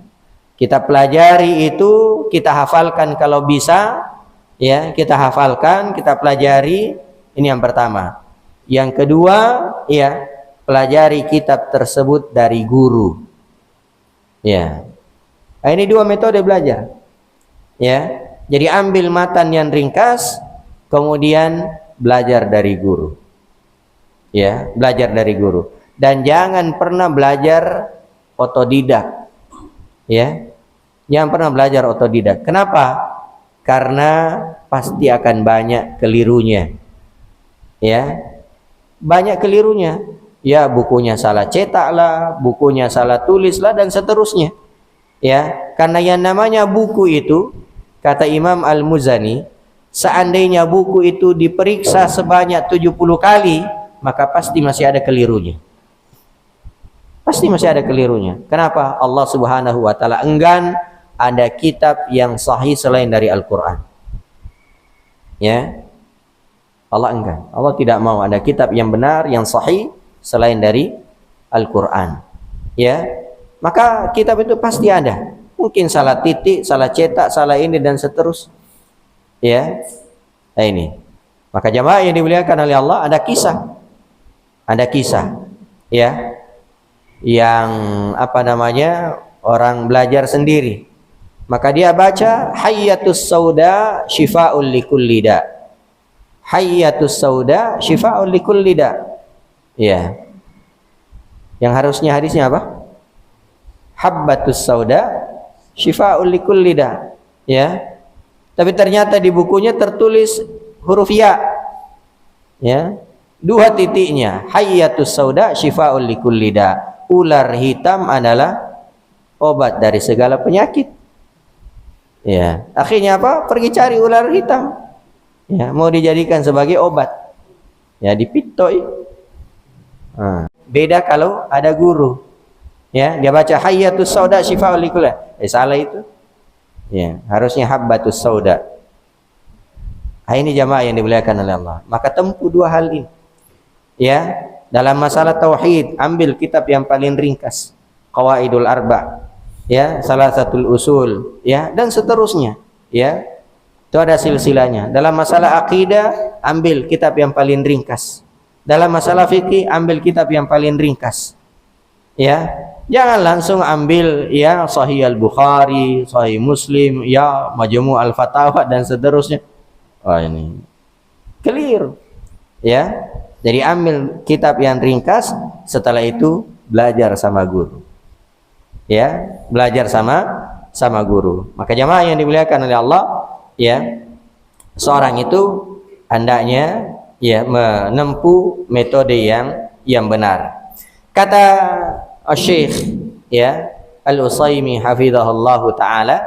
Speaker 1: Kita pelajari itu, kita hafalkan kalau bisa, ya, kita hafalkan, kita pelajari. Ini yang pertama. Yang kedua, ya, pelajari kitab tersebut dari guru. Ya. Nah, ini 2 metode belajar. Ya. Jadi ambil matan yang ringkas, kemudian belajar dari guru. Ya, belajar dari guru. Dan jangan pernah belajar otodidak. Ya. Jangan pernah belajar otodidak. Kenapa? Karena pasti akan banyak kelirunya. Ya. Banyak kelirunya. Ya, bukunya salah cetak lah, bukunya salah tulis lah, dan seterusnya. Ya, karena yang namanya buku itu, kata Imam Al-Muzani, seandainya buku itu diperiksa sebanyak 70 kali, maka pasti masih ada kelirunya. Pasti masih ada kelirunya. Kenapa? Allah Subhanahu wa taala enggan ada kitab yang sahih selain dari Al-Qur'an. Ya. Allah enggan. Allah tidak mau ada kitab yang benar, yang sahih selain dari Al-Qur'an. Ya. Maka kitab itu pasti ada. Mungkin salah titik, salah cetak, salah ini dan seterusnya. Ya. Nah ini. Maka jamaah yang dimuliakan oleh Allah, ada kisah. Ada kisah. Ya. Yang orang belajar sendiri. Maka dia baca Hayyatus Sauda Syifa'ul likulli da. Hayyatus Sauda Syifa'ul likulli da. Ya. Yang harusnya hadisnya apa? Habbatus Sauda Syifa'ul likulli da. Ya. Tapi ternyata di bukunya tertulis huruf ya. Ya. 2 titiknya. Hayyatus Sauda Syifa'ul likulli da. Ular hitam adalah obat dari segala penyakit. Ya, akhirnya apa? Pergi cari ular hitam. Ya, mau dijadikan sebagai obat. Ya, dipitoi. Beda kalau ada guru. Ya, dia baca Hayyatus Sauda Syifa'ul likulli. Salah itu. Ya, harusnya Habbatus Sauda. Ini jamaah yang dimuliakan oleh Allah. Maka tempuh dua hal ini. Ya, dalam masalah tauhid, ambil kitab yang paling ringkas, Qawaidul Arba', ya, Salasatul Usul, ya, dan seterusnya, ya. Itu ada silsilahnya. Dalam masalah akidah, ambil kitab yang paling ringkas. Dalam masalah fikih, ambil kitab yang paling ringkas. Ya, jangan langsung ambil ya Sahih Al-Bukhari, Sahih Muslim, ya Majmu' Al-Fatawa dan seterusnya. Oh, ini keliru. Ya. Jadi ambil kitab yang ringkas, setelah itu belajar sama guru. Ya, belajar sama guru. Maka jamaah yang dimuliakan oleh Allah, ya, seorang itu hendaknya ya menempuh metode yang benar. Kata Syekh ya Al-Utsaimin hafizahullahu taala,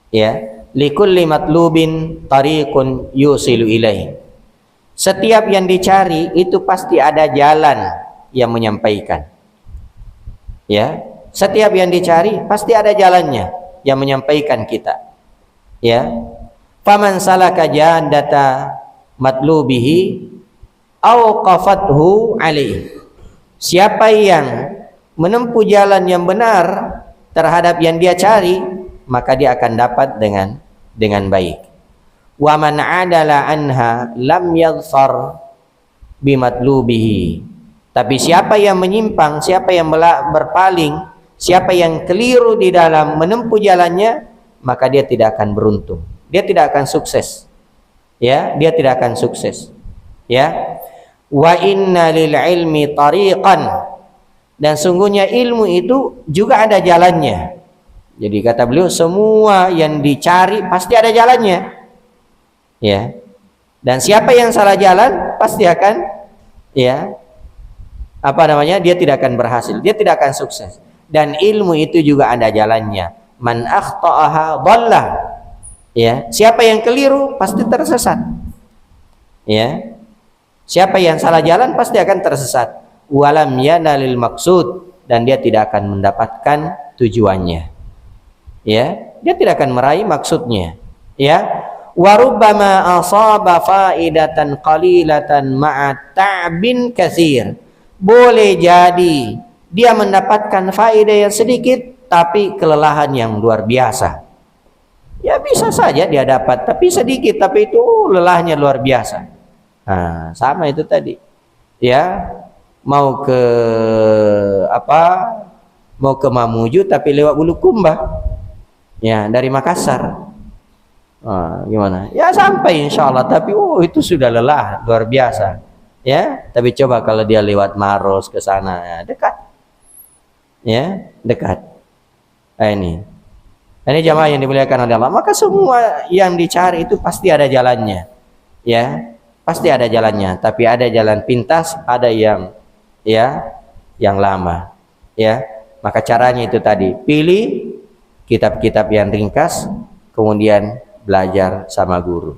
Speaker 1: ya, likulli matlubin tariqun yusilu ilaihi. Setiap yang dicari itu pasti ada jalan yang menyampaikan. Ya, setiap yang dicari pasti ada jalannya yang menyampaikan kita. Ya, faman salaka jadata matlubihi awqafathu alaihi. Siapa yang menempuh jalan yang benar terhadap yang dia cari, maka dia akan dapat dengan baik. Wa man adala anha lam yadhfar bimatlubihi. Tapi siapa yang menyimpang, siapa yang berpaling, siapa yang keliru di dalam menempuh jalannya, maka dia tidak akan beruntung. Dia tidak akan sukses. Ya, dia tidak akan sukses. Ya. Wa inna lil ilmi tariqan. Dan sungguhnya ilmu itu juga ada jalannya. Jadi kata beliau, semua yang dicari pasti ada jalannya. Ya, dan siapa yang salah jalan pasti akan, ya, dia tidak akan berhasil, dia tidak akan sukses. Dan ilmu itu juga ada jalannya. Man akhta'aha dhallah. Ya, siapa yang keliru pasti tersesat. Ya, siapa yang salah jalan pasti akan tersesat. Walam yanalil maqsud, dan dia tidak akan mendapatkan tujuannya. Ya, dia tidak akan meraih maksudnya. Ya. Warubbama asaba faidatan qalilatan ma'a ta'bin katsir. Boleh jadi dia mendapatkan faedah yang sedikit tapi kelelahan yang luar biasa. Ya bisa saja dia dapat tapi sedikit, tapi itu lelahnya luar biasa. Nah, sama itu tadi. Ya, mau ke Mamuju tapi lewat Bulukumba. Ya, dari Makassar. Gimana? Ya sampai insyaallah, tapi itu sudah lelah luar biasa. Ya, tapi coba kalau dia lewat Maros ke sana, ya, dekat. Ya, dekat. Ini jamaah yang dimuliakan oleh Allah. Maka semua yang dicari itu pasti ada jalannya. Ya, pasti ada jalannya, tapi ada jalan pintas, ada yang lama. Ya, maka caranya itu tadi, pilih kitab-kitab yang ringkas, kemudian belajar sama guru.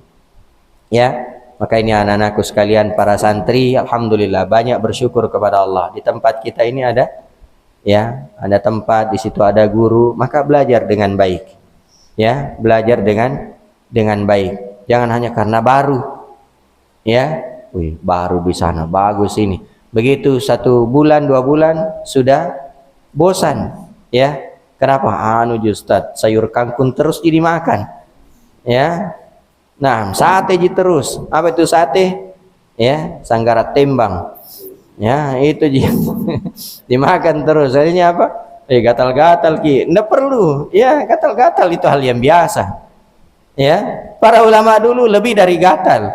Speaker 1: Ya, maka ini anak-anakku sekalian, para santri, alhamdulillah banyak bersyukur kepada Allah. Di tempat kita ini ada tempat, di situ ada guru, maka belajar dengan baik. Ya, belajar dengan baik. Jangan hanya karena baru. Ya, baru di sana, bagus ini. Begitu 1 bulan, 2 bulan sudah bosan. Ya, kenapa? Ustaz, sayur kangkung terus jadi makan. Ya, nah sate terus. Apa itu sate? Ya, Sanggara Tembang. Ya, itu dimakan terus. Artinya apa? Gatal-gatal ki. Nggak perlu. Ya, gatal-gatal itu hal yang biasa. Ya, para ulama dulu lebih dari gatal.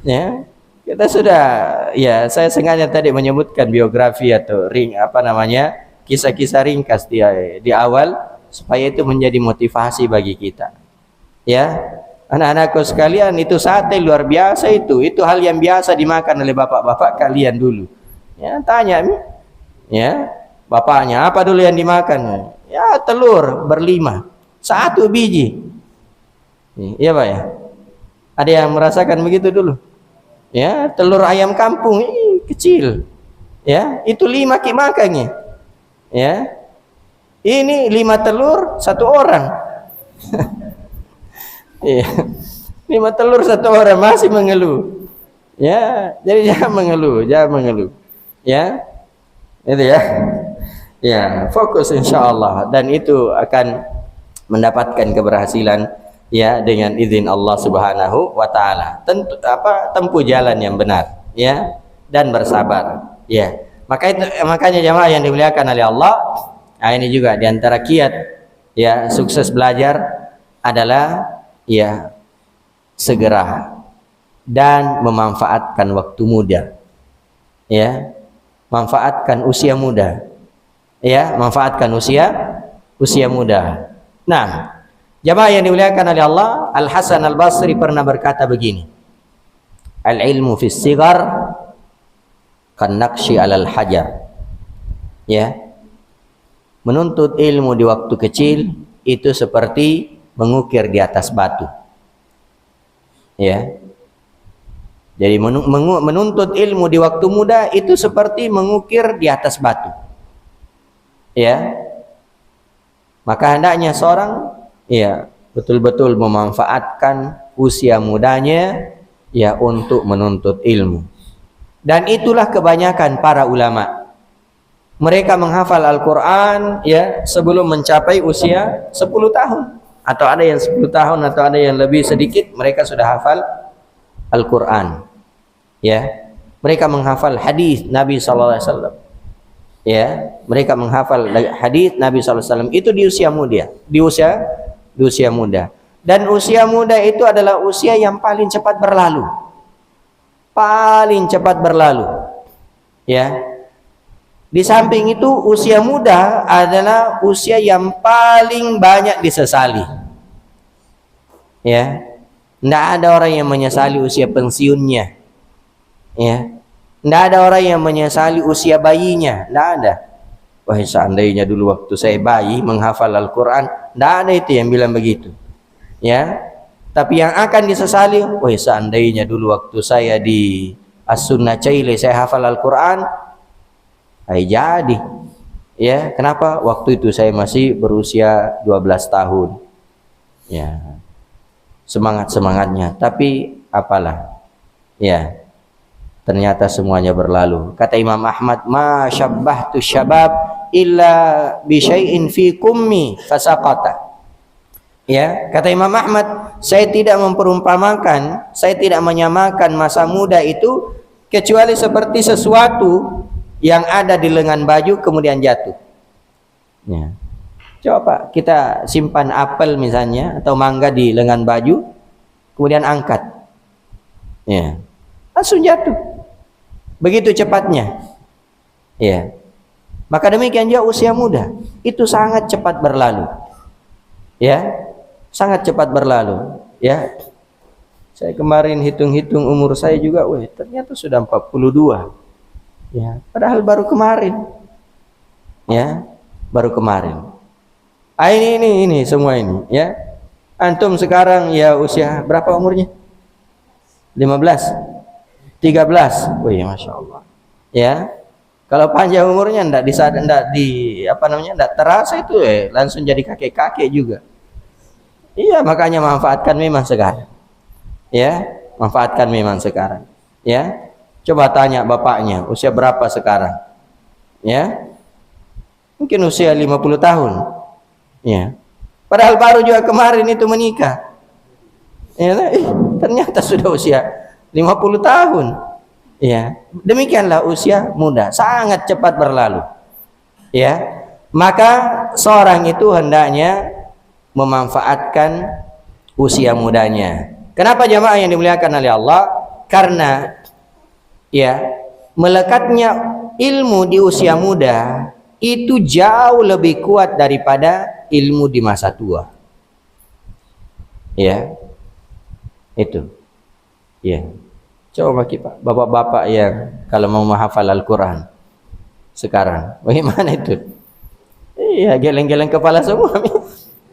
Speaker 1: Ya, kita sudah. Ya, saya sengaja tadi menyebutkan biografi atau kisah-kisah ringkas di awal supaya itu menjadi motivasi bagi kita. Ya, anak-anakku sekalian, itu sate luar biasa itu hal yang biasa dimakan oleh bapak-bapak kalian dulu. Ya, tanya, ya, bapaknya apa dulu yang dimakan? Ya, telur berlima, 1 biji. Iya Pak ya. Ada yang merasakan begitu dulu? Ya, telur ayam kampung kecil. Ya, itu 5 makannya. Ya, ini 5 telur 1 orang. Iya. 5 telur 1 orang masih mengeluh. Ya, jadi jangan mengeluh. Ya, itu ya. Ya, fokus insyaallah dan itu akan mendapatkan keberhasilan ya dengan izin Allah Subhanahu wa taala. Tentu tempuh jalan yang benar ya dan bersabar. Ya. Makanya jamaah yang dimuliakan oleh Allah, nah ini juga di antara kiat ya sukses belajar adalah ya segera dan memanfaatkan waktu muda. Ya, manfaatkan usia muda. Ya, manfaatkan usia muda. Nah, jamaah yang dimuliakan oleh Allah, Al Hasan Al Basri pernah berkata begini. Al ilmu fis sigar kan naqshi 'alal hajar. Ya. Menuntut ilmu di waktu kecil itu seperti mengukir di atas batu. Ya. Jadi menuntut ilmu di waktu muda itu seperti mengukir di atas batu. Ya. Maka hendaknya seorang ya betul-betul memanfaatkan usia mudanya ya untuk menuntut ilmu. Dan itulah kebanyakan para ulama. Mereka menghafal Al-Quran ya sebelum mencapai usia 10 tahun. Atau ada yang 10 tahun atau ada yang lebih sedikit mereka sudah hafal Al-Quran. Ya, mereka menghafal hadis Nabi SAW. Ya, mereka menghafal hadis Nabi SAW itu di usia muda, di usia muda. Dan usia muda itu adalah usia yang paling cepat berlalu. Paling cepat berlalu. Ya. Di samping itu usia muda adalah usia yang paling banyak disesali. Ya. Tidak ada orang yang menyesali usia pensiunnya. Ya. Tidak ada orang yang menyesali usia bayinya. Tidak ada. Wah, seandainya dulu waktu saya bayi menghafal Al-Quran. Tidak ada itu yang bilang begitu. Ya. Tapi yang akan disesali, wah seandainya dulu waktu saya di As-Sunnah Caile saya hafal Al-Quran. Jadi. Ya, kenapa? Waktu itu saya masih berusia 12 tahun. Ya. Semangat-semangatnya. Tapi apalah. Ya. Ternyata semuanya berlalu. Kata Imam Ahmad, "Ma syabbahtu syabab illa bi syai'in fi kummi fasaqata." Ya, kata Imam Ahmad, saya tidak memperumpamakan, saya tidak menyamakan masa muda itu kecuali seperti sesuatu yang ada di lengan baju kemudian jatuh. Ya. Coba Pak, kita simpan apel misalnya atau mangga di lengan baju, kemudian angkat. Ya. Langsung jatuh. Begitu cepatnya. Ya. Maka demikian juga usia muda, itu sangat cepat berlalu. Ya. Sangat cepat berlalu. Ya. Saya kemarin hitung-hitung umur saya juga, ternyata sudah 42. Ya, padahal baru kemarin. Ya, baru kemarin. Ini semua ini, ya. Antum sekarang ya usia berapa umurnya? 15, 13. Wih, masya Allah. Ya, kalau panjang umurnya ndak terasa itu, langsung jadi kakek-kakek juga. Iya, makanya manfaatkan memang sekarang. Ya, manfaatkan memang sekarang. Ya, coba tanya bapaknya usia berapa sekarang. Ya, mungkin usia 50 tahun. Ya, padahal baru juga kemarin itu menikah. Ya, ternyata sudah usia 50 tahun. Ya, demikianlah usia muda, sangat cepat berlalu. Ya, maka seorang itu hendaknya memanfaatkan usia mudanya. Kenapa jamaah yang dimuliakan oleh Allah? Karena ya, melekatnya ilmu di usia muda itu jauh lebih kuat daripada ilmu di masa tua. Ya. Itu. Ya. Coba kita bapak-bapak yang kalau mau menghafal Al-Qur'an sekarang, bagaimana itu? Iya, geleng-geleng kepala semua.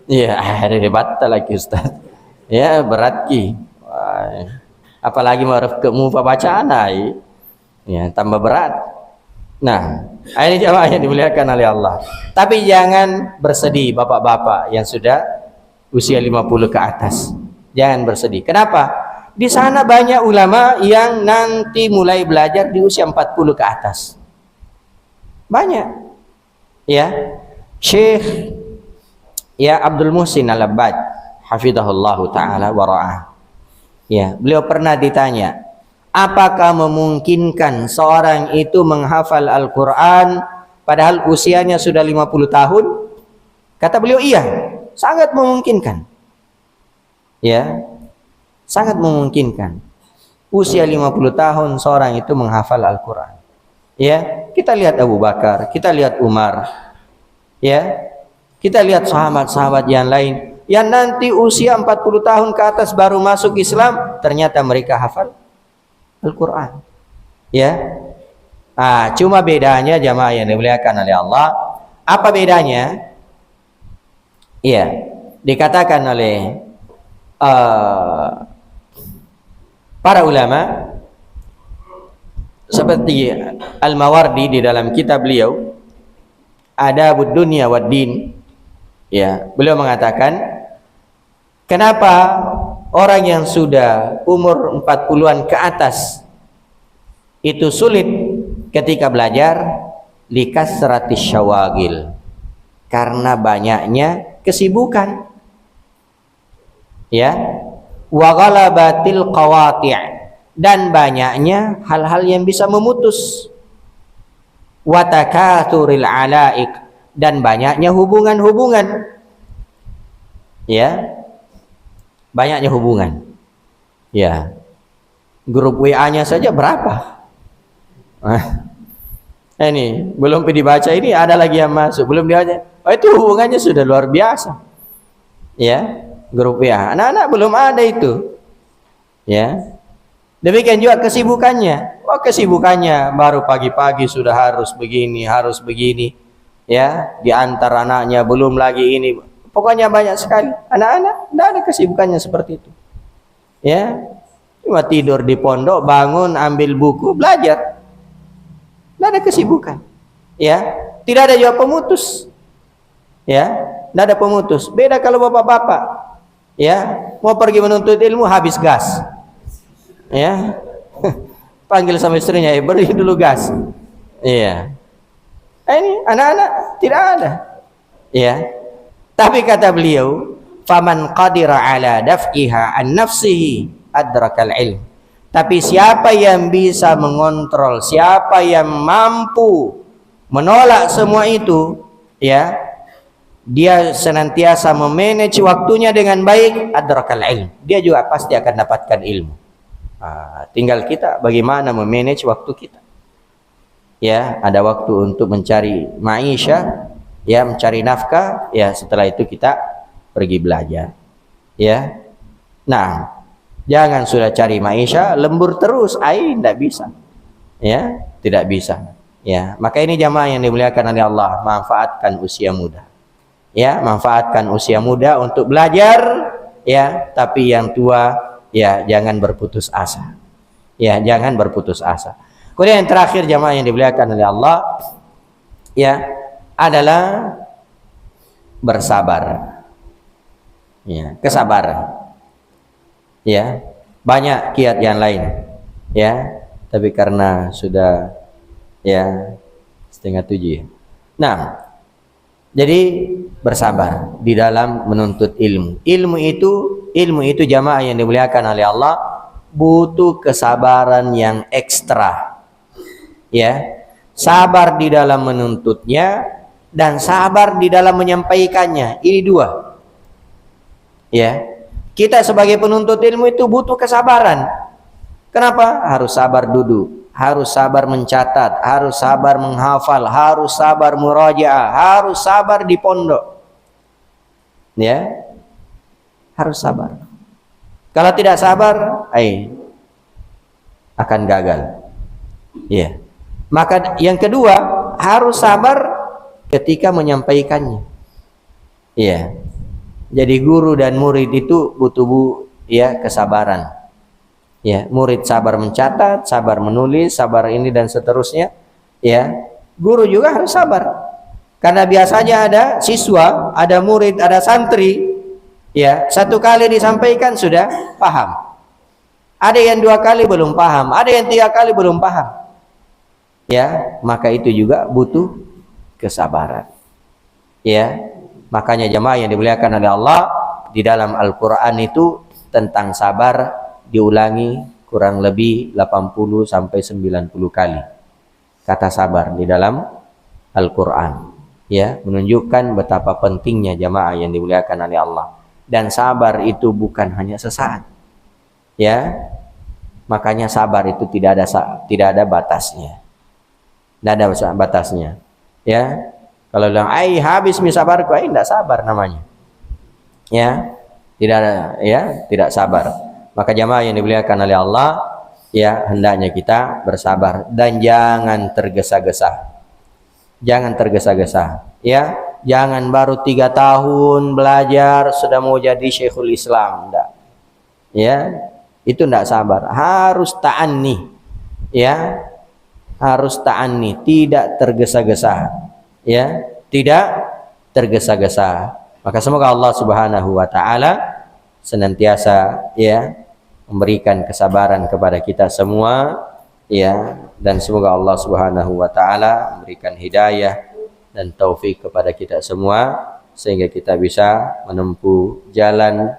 Speaker 1: Iya, ada batal lagi Ustaz. Ya, berat ki. Wah. Apalagi mau bacaan ya, tambah berat. Nah, ini jamaah yang dimuliakan oleh Allah. Tapi jangan bersedih bapak-bapak yang sudah usia 50 ke atas. Jangan bersedih. Kenapa? Di sana banyak ulama yang nanti mulai belajar di usia 40 ke atas. Banyak. Ya. Syekh Abdul Muhsin Al-Abbad hafizahullah taala wa ra'ah. Ya, beliau pernah ditanya, apakah memungkinkan seorang itu menghafal Al-Qur'an padahal usianya sudah 50 tahun? Kata beliau, iya, sangat memungkinkan. Ya, sangat memungkinkan. Usia 50 tahun seorang itu menghafal Al-Qur'an. Ya, kita lihat Abu Bakar, kita lihat Umar. Ya, kita lihat sahabat-sahabat yang lain yang nanti usia 40 tahun ke atas baru masuk Islam, ternyata mereka hafal Al-Quran. Ya, cuma bedanya jamaah yang dimuliakan oleh Allah, apa bedanya? Ya, dikatakan oleh para ulama seperti Al-Mawardi di dalam kitab beliau Adabud Dunya wad Din. Ya, beliau mengatakan, kenapa orang yang sudah umur 40-an ke atas itu sulit ketika belajar? Likasratis syawagil, karena banyaknya kesibukan. Ya, wa ghalabatil qawati', dan banyaknya hal-hal yang bisa memutus. Wa takathuril alaik, dan banyaknya hubungan-hubungan. Ya, banyaknya hubungan. Ya, grup WA-nya saja berapa? Ini belum dibaca, ini ada lagi yang masuk, belum dibaca. Oh, itu hubungannya sudah luar biasa. Ya, grup WA. Anak-anak belum ada itu. Ya, demikian juga kesibukannya. Oh, kesibukannya baru pagi-pagi sudah harus begini, harus begini. Ya, di antara anaknya belum lagi ini, pokoknya banyak sekali anak-anak, tidak ada kesibukannya seperti itu. Ya, cuma tidur di pondok, bangun, ambil buku, belajar, tidak ada kesibukan. Ya, tidak ada juga pemutus. Ya, tidak ada pemutus. Beda kalau bapak-bapak, ya, mau pergi menuntut ilmu habis gas. Ya, panggil sama istrinya, beri dulu gas. Iya. Ini anak-anak tidak ada. Ya. Tapi kata beliau, faman qadira ala daf'iha an nafsihi adrakal ilm. Tapi siapa yang bisa mengontrol, siapa yang mampu menolak semua itu, ya, dia senantiasa memanage waktunya dengan baik, adrakal ilm. Dia juga pasti akan dapatkan ilmu. Tinggal kita bagaimana memanage waktu kita. Ya, ada waktu untuk mencari maisha, ya, mencari nafkah, ya, setelah itu kita pergi belajar. Ya. Nah, jangan sudah cari maisha lembur terus, tidak bisa. Ya, tidak bisa. Ya, maka ini jamaah yang dimuliakan oleh Allah, manfaatkan usia muda. Ya, manfaatkan usia muda untuk belajar, ya, tapi yang tua, ya, jangan berputus asa. Ya, jangan berputus asa. Kemudian yang terakhir jamaah yang dimuliakan oleh Allah, ya, adalah bersabar. Ya, kesabaran. Ya, banyak kiat yang lain. Ya, tapi karena sudah, ya, 6:30. Nah, jadi bersabar di dalam menuntut ilmu. Ilmu itu jamaah yang dimuliakan oleh Allah butuh kesabaran yang ekstra. Ya, sabar di dalam menuntutnya dan sabar di dalam menyampaikannya. Ini dua. Ya, kita sebagai penuntut ilmu itu butuh kesabaran. Kenapa? Harus sabar duduk, harus sabar mencatat, harus sabar menghafal, harus sabar murajaah, harus sabar di pondok. Ya, harus sabar. Kalau tidak sabar, akan gagal. Ya. Maka yang kedua, harus sabar ketika menyampaikannya. Ya. Jadi guru dan murid itu butuh kesabaran. Ya, murid sabar mencatat, sabar menulis, sabar ini dan seterusnya. Ya. Guru juga harus sabar. Karena biasanya ada siswa, ada murid, ada santri Ya, satu kali disampaikan sudah paham. Ada yang dua kali belum paham, ada yang tiga kali belum paham. Ya, maka itu juga butuh kesabaran. Ya, makanya jemaah yang dimuliakan oleh Allah, di dalam Al-Qur'an itu tentang sabar diulangi kurang lebih 80 sampai 90 kali. Kata sabar di dalam Al-Qur'an. Ya, menunjukkan betapa pentingnya jemaah yang dimuliakan oleh Allah. Dan sabar itu bukan hanya sesaat. Ya. Makanya sabar itu tidak ada batasnya. Tidak ada batasnya. Ya. Kalau bilang, "Ai habis mi sabarku," ai tidak sabar namanya. Ya. Tidak ada, ya, tidak sabar. Maka jemaah yang dimuliakan oleh Allah, ya, hendaknya kita bersabar dan jangan tergesa-gesa. Jangan tergesa-gesa, ya. Jangan baru 3 tahun belajar sudah mau jadi Syekhul Islam, enggak. Ya, itu enggak sabar. Harus ta'anni, ya. Harus ta'anni, tidak tergesa-gesa, ya. Tidak tergesa-gesa. Maka semoga Allah Subhanahu wa taala senantiasa, ya, memberikan kesabaran kepada kita semua, ya, dan semoga Allah Subhanahu wa taala memberikan hidayah dan taufik kepada kita semua sehingga kita bisa menempuh jalan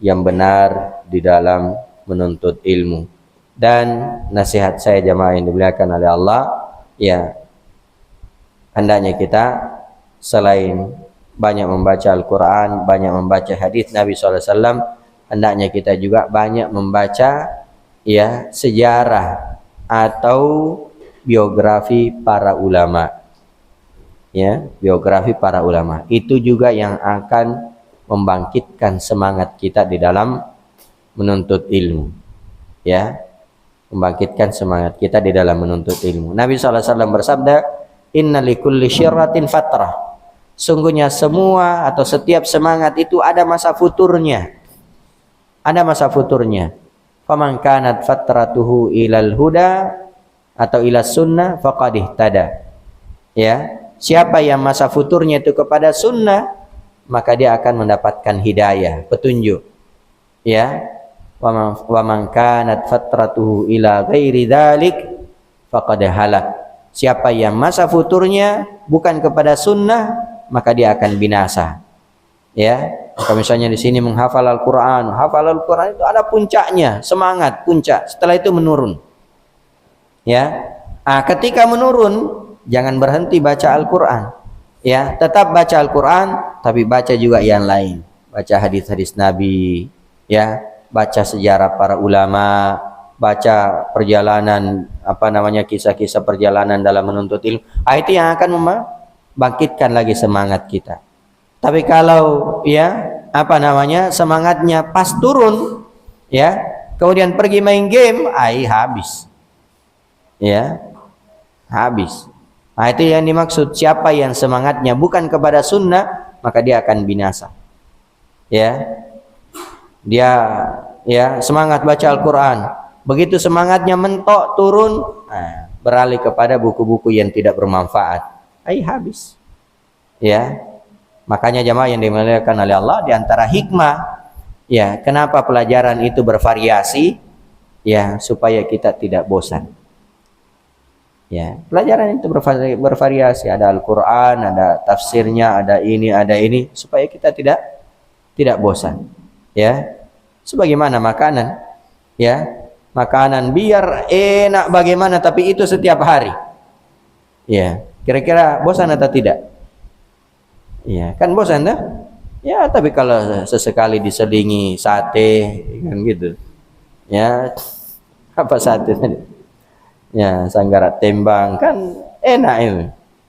Speaker 1: yang benar di dalam menuntut ilmu. Dan nasihat saya jemaah yang dimuliakan oleh Allah, ya, hendaknya kita selain banyak membaca Al-Qur'an, banyak membaca hadis Nabi SAW, hendaknya kita juga banyak membaca, ya, sejarah atau biografi para ulama. Ya, biografi para ulama itu juga yang akan membangkitkan semangat kita di dalam menuntut ilmu, ya, membangkitkan semangat kita di dalam menuntut ilmu. Nabi SAW bersabda, "Inna likulli syirratin fatrah." Sungguhnya semua atau setiap semangat itu ada masa futurnya, ada masa futurnya. Faman kanat fatratuhu ilal huda atau ilas sunnah faqad ihtada. Ya, siapa yang masa futurnya itu kepada sunnah, maka dia akan mendapatkan hidayah, petunjuk. Ya, wa man kanat fatratuhu ila ghairi dzalik faqad halak. Siapa yang masa futurnya bukan kepada sunnah, maka dia akan binasa. Ya, kalau misalnya di sini menghafal Al-Qur'an, hafal Al-Qur'an itu ada puncaknya, semangat, puncak. Setelah itu menurun. Ya. Ketika menurun, jangan berhenti baca Al-Qur'an. Ya, tetap baca Al-Qur'an, tapi baca juga yang lain. Baca hadis-hadis Nabi, ya, baca sejarah para ulama, baca perjalanan, kisah-kisah perjalanan dalam menuntut ilmu. Itu yang akan membangkitkan lagi semangat kita. Tapi kalau, ya, semangatnya pas turun, ya, kemudian pergi main game, habis. Ya, habis. Itu yang dimaksud, siapa yang semangatnya bukan kepada sunnah, maka dia akan binasa. Ya. Dia, ya, semangat baca Al-Qur'an. Begitu semangatnya mentok turun, beralih kepada buku-buku yang tidak bermanfaat. Habis. Ya. Makanya jemaah yang dimuliakan oleh Allah, di antara hikmah, ya, kenapa pelajaran itu bervariasi, ya, supaya kita tidak bosan. Ya, pelajaran itu bervariasi, ada Al-Qur'an, ada tafsirnya, ada ini, supaya kita tidak bosan. Ya. Sebagaimana makanan, ya. Makanan biar enak bagaimana, tapi itu setiap hari. Ya, kira-kira bosan atau tidak? Ya, kan bosan dah. Ya, tapi kalau sesekali diselingi sate, kan gitu. Ya, apa sate tadi? Ya, sanggara tembang, kan enak itu.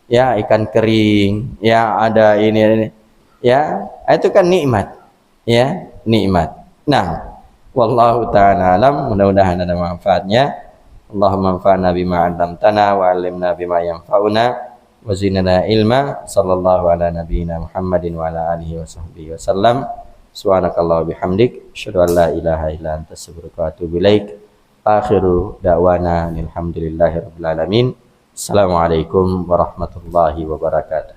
Speaker 1: Ya, ikan kering, ya, ada ini. Ya, itu kan nikmat. Ya, nikmat. Nah, wallahu ta'ala alam, mudah-mudahan ada manfaatnya. Allahumma anfa'na bima 'allamtana wa 'allimna bima yanfa'una. Wa zidna ilma. Sallallahu ala nabiyyina Muhammadin wa ala alihi wa sahbihi wasallam. Subhanakallah bihamdik, asyhadu an la ilaha illa anta astaghfiruka wa atubu ilaik. Akhiru da'wana alhamdulillahi rabbil alamin. Assalamualaikum warahmatullahi wabarakatuh.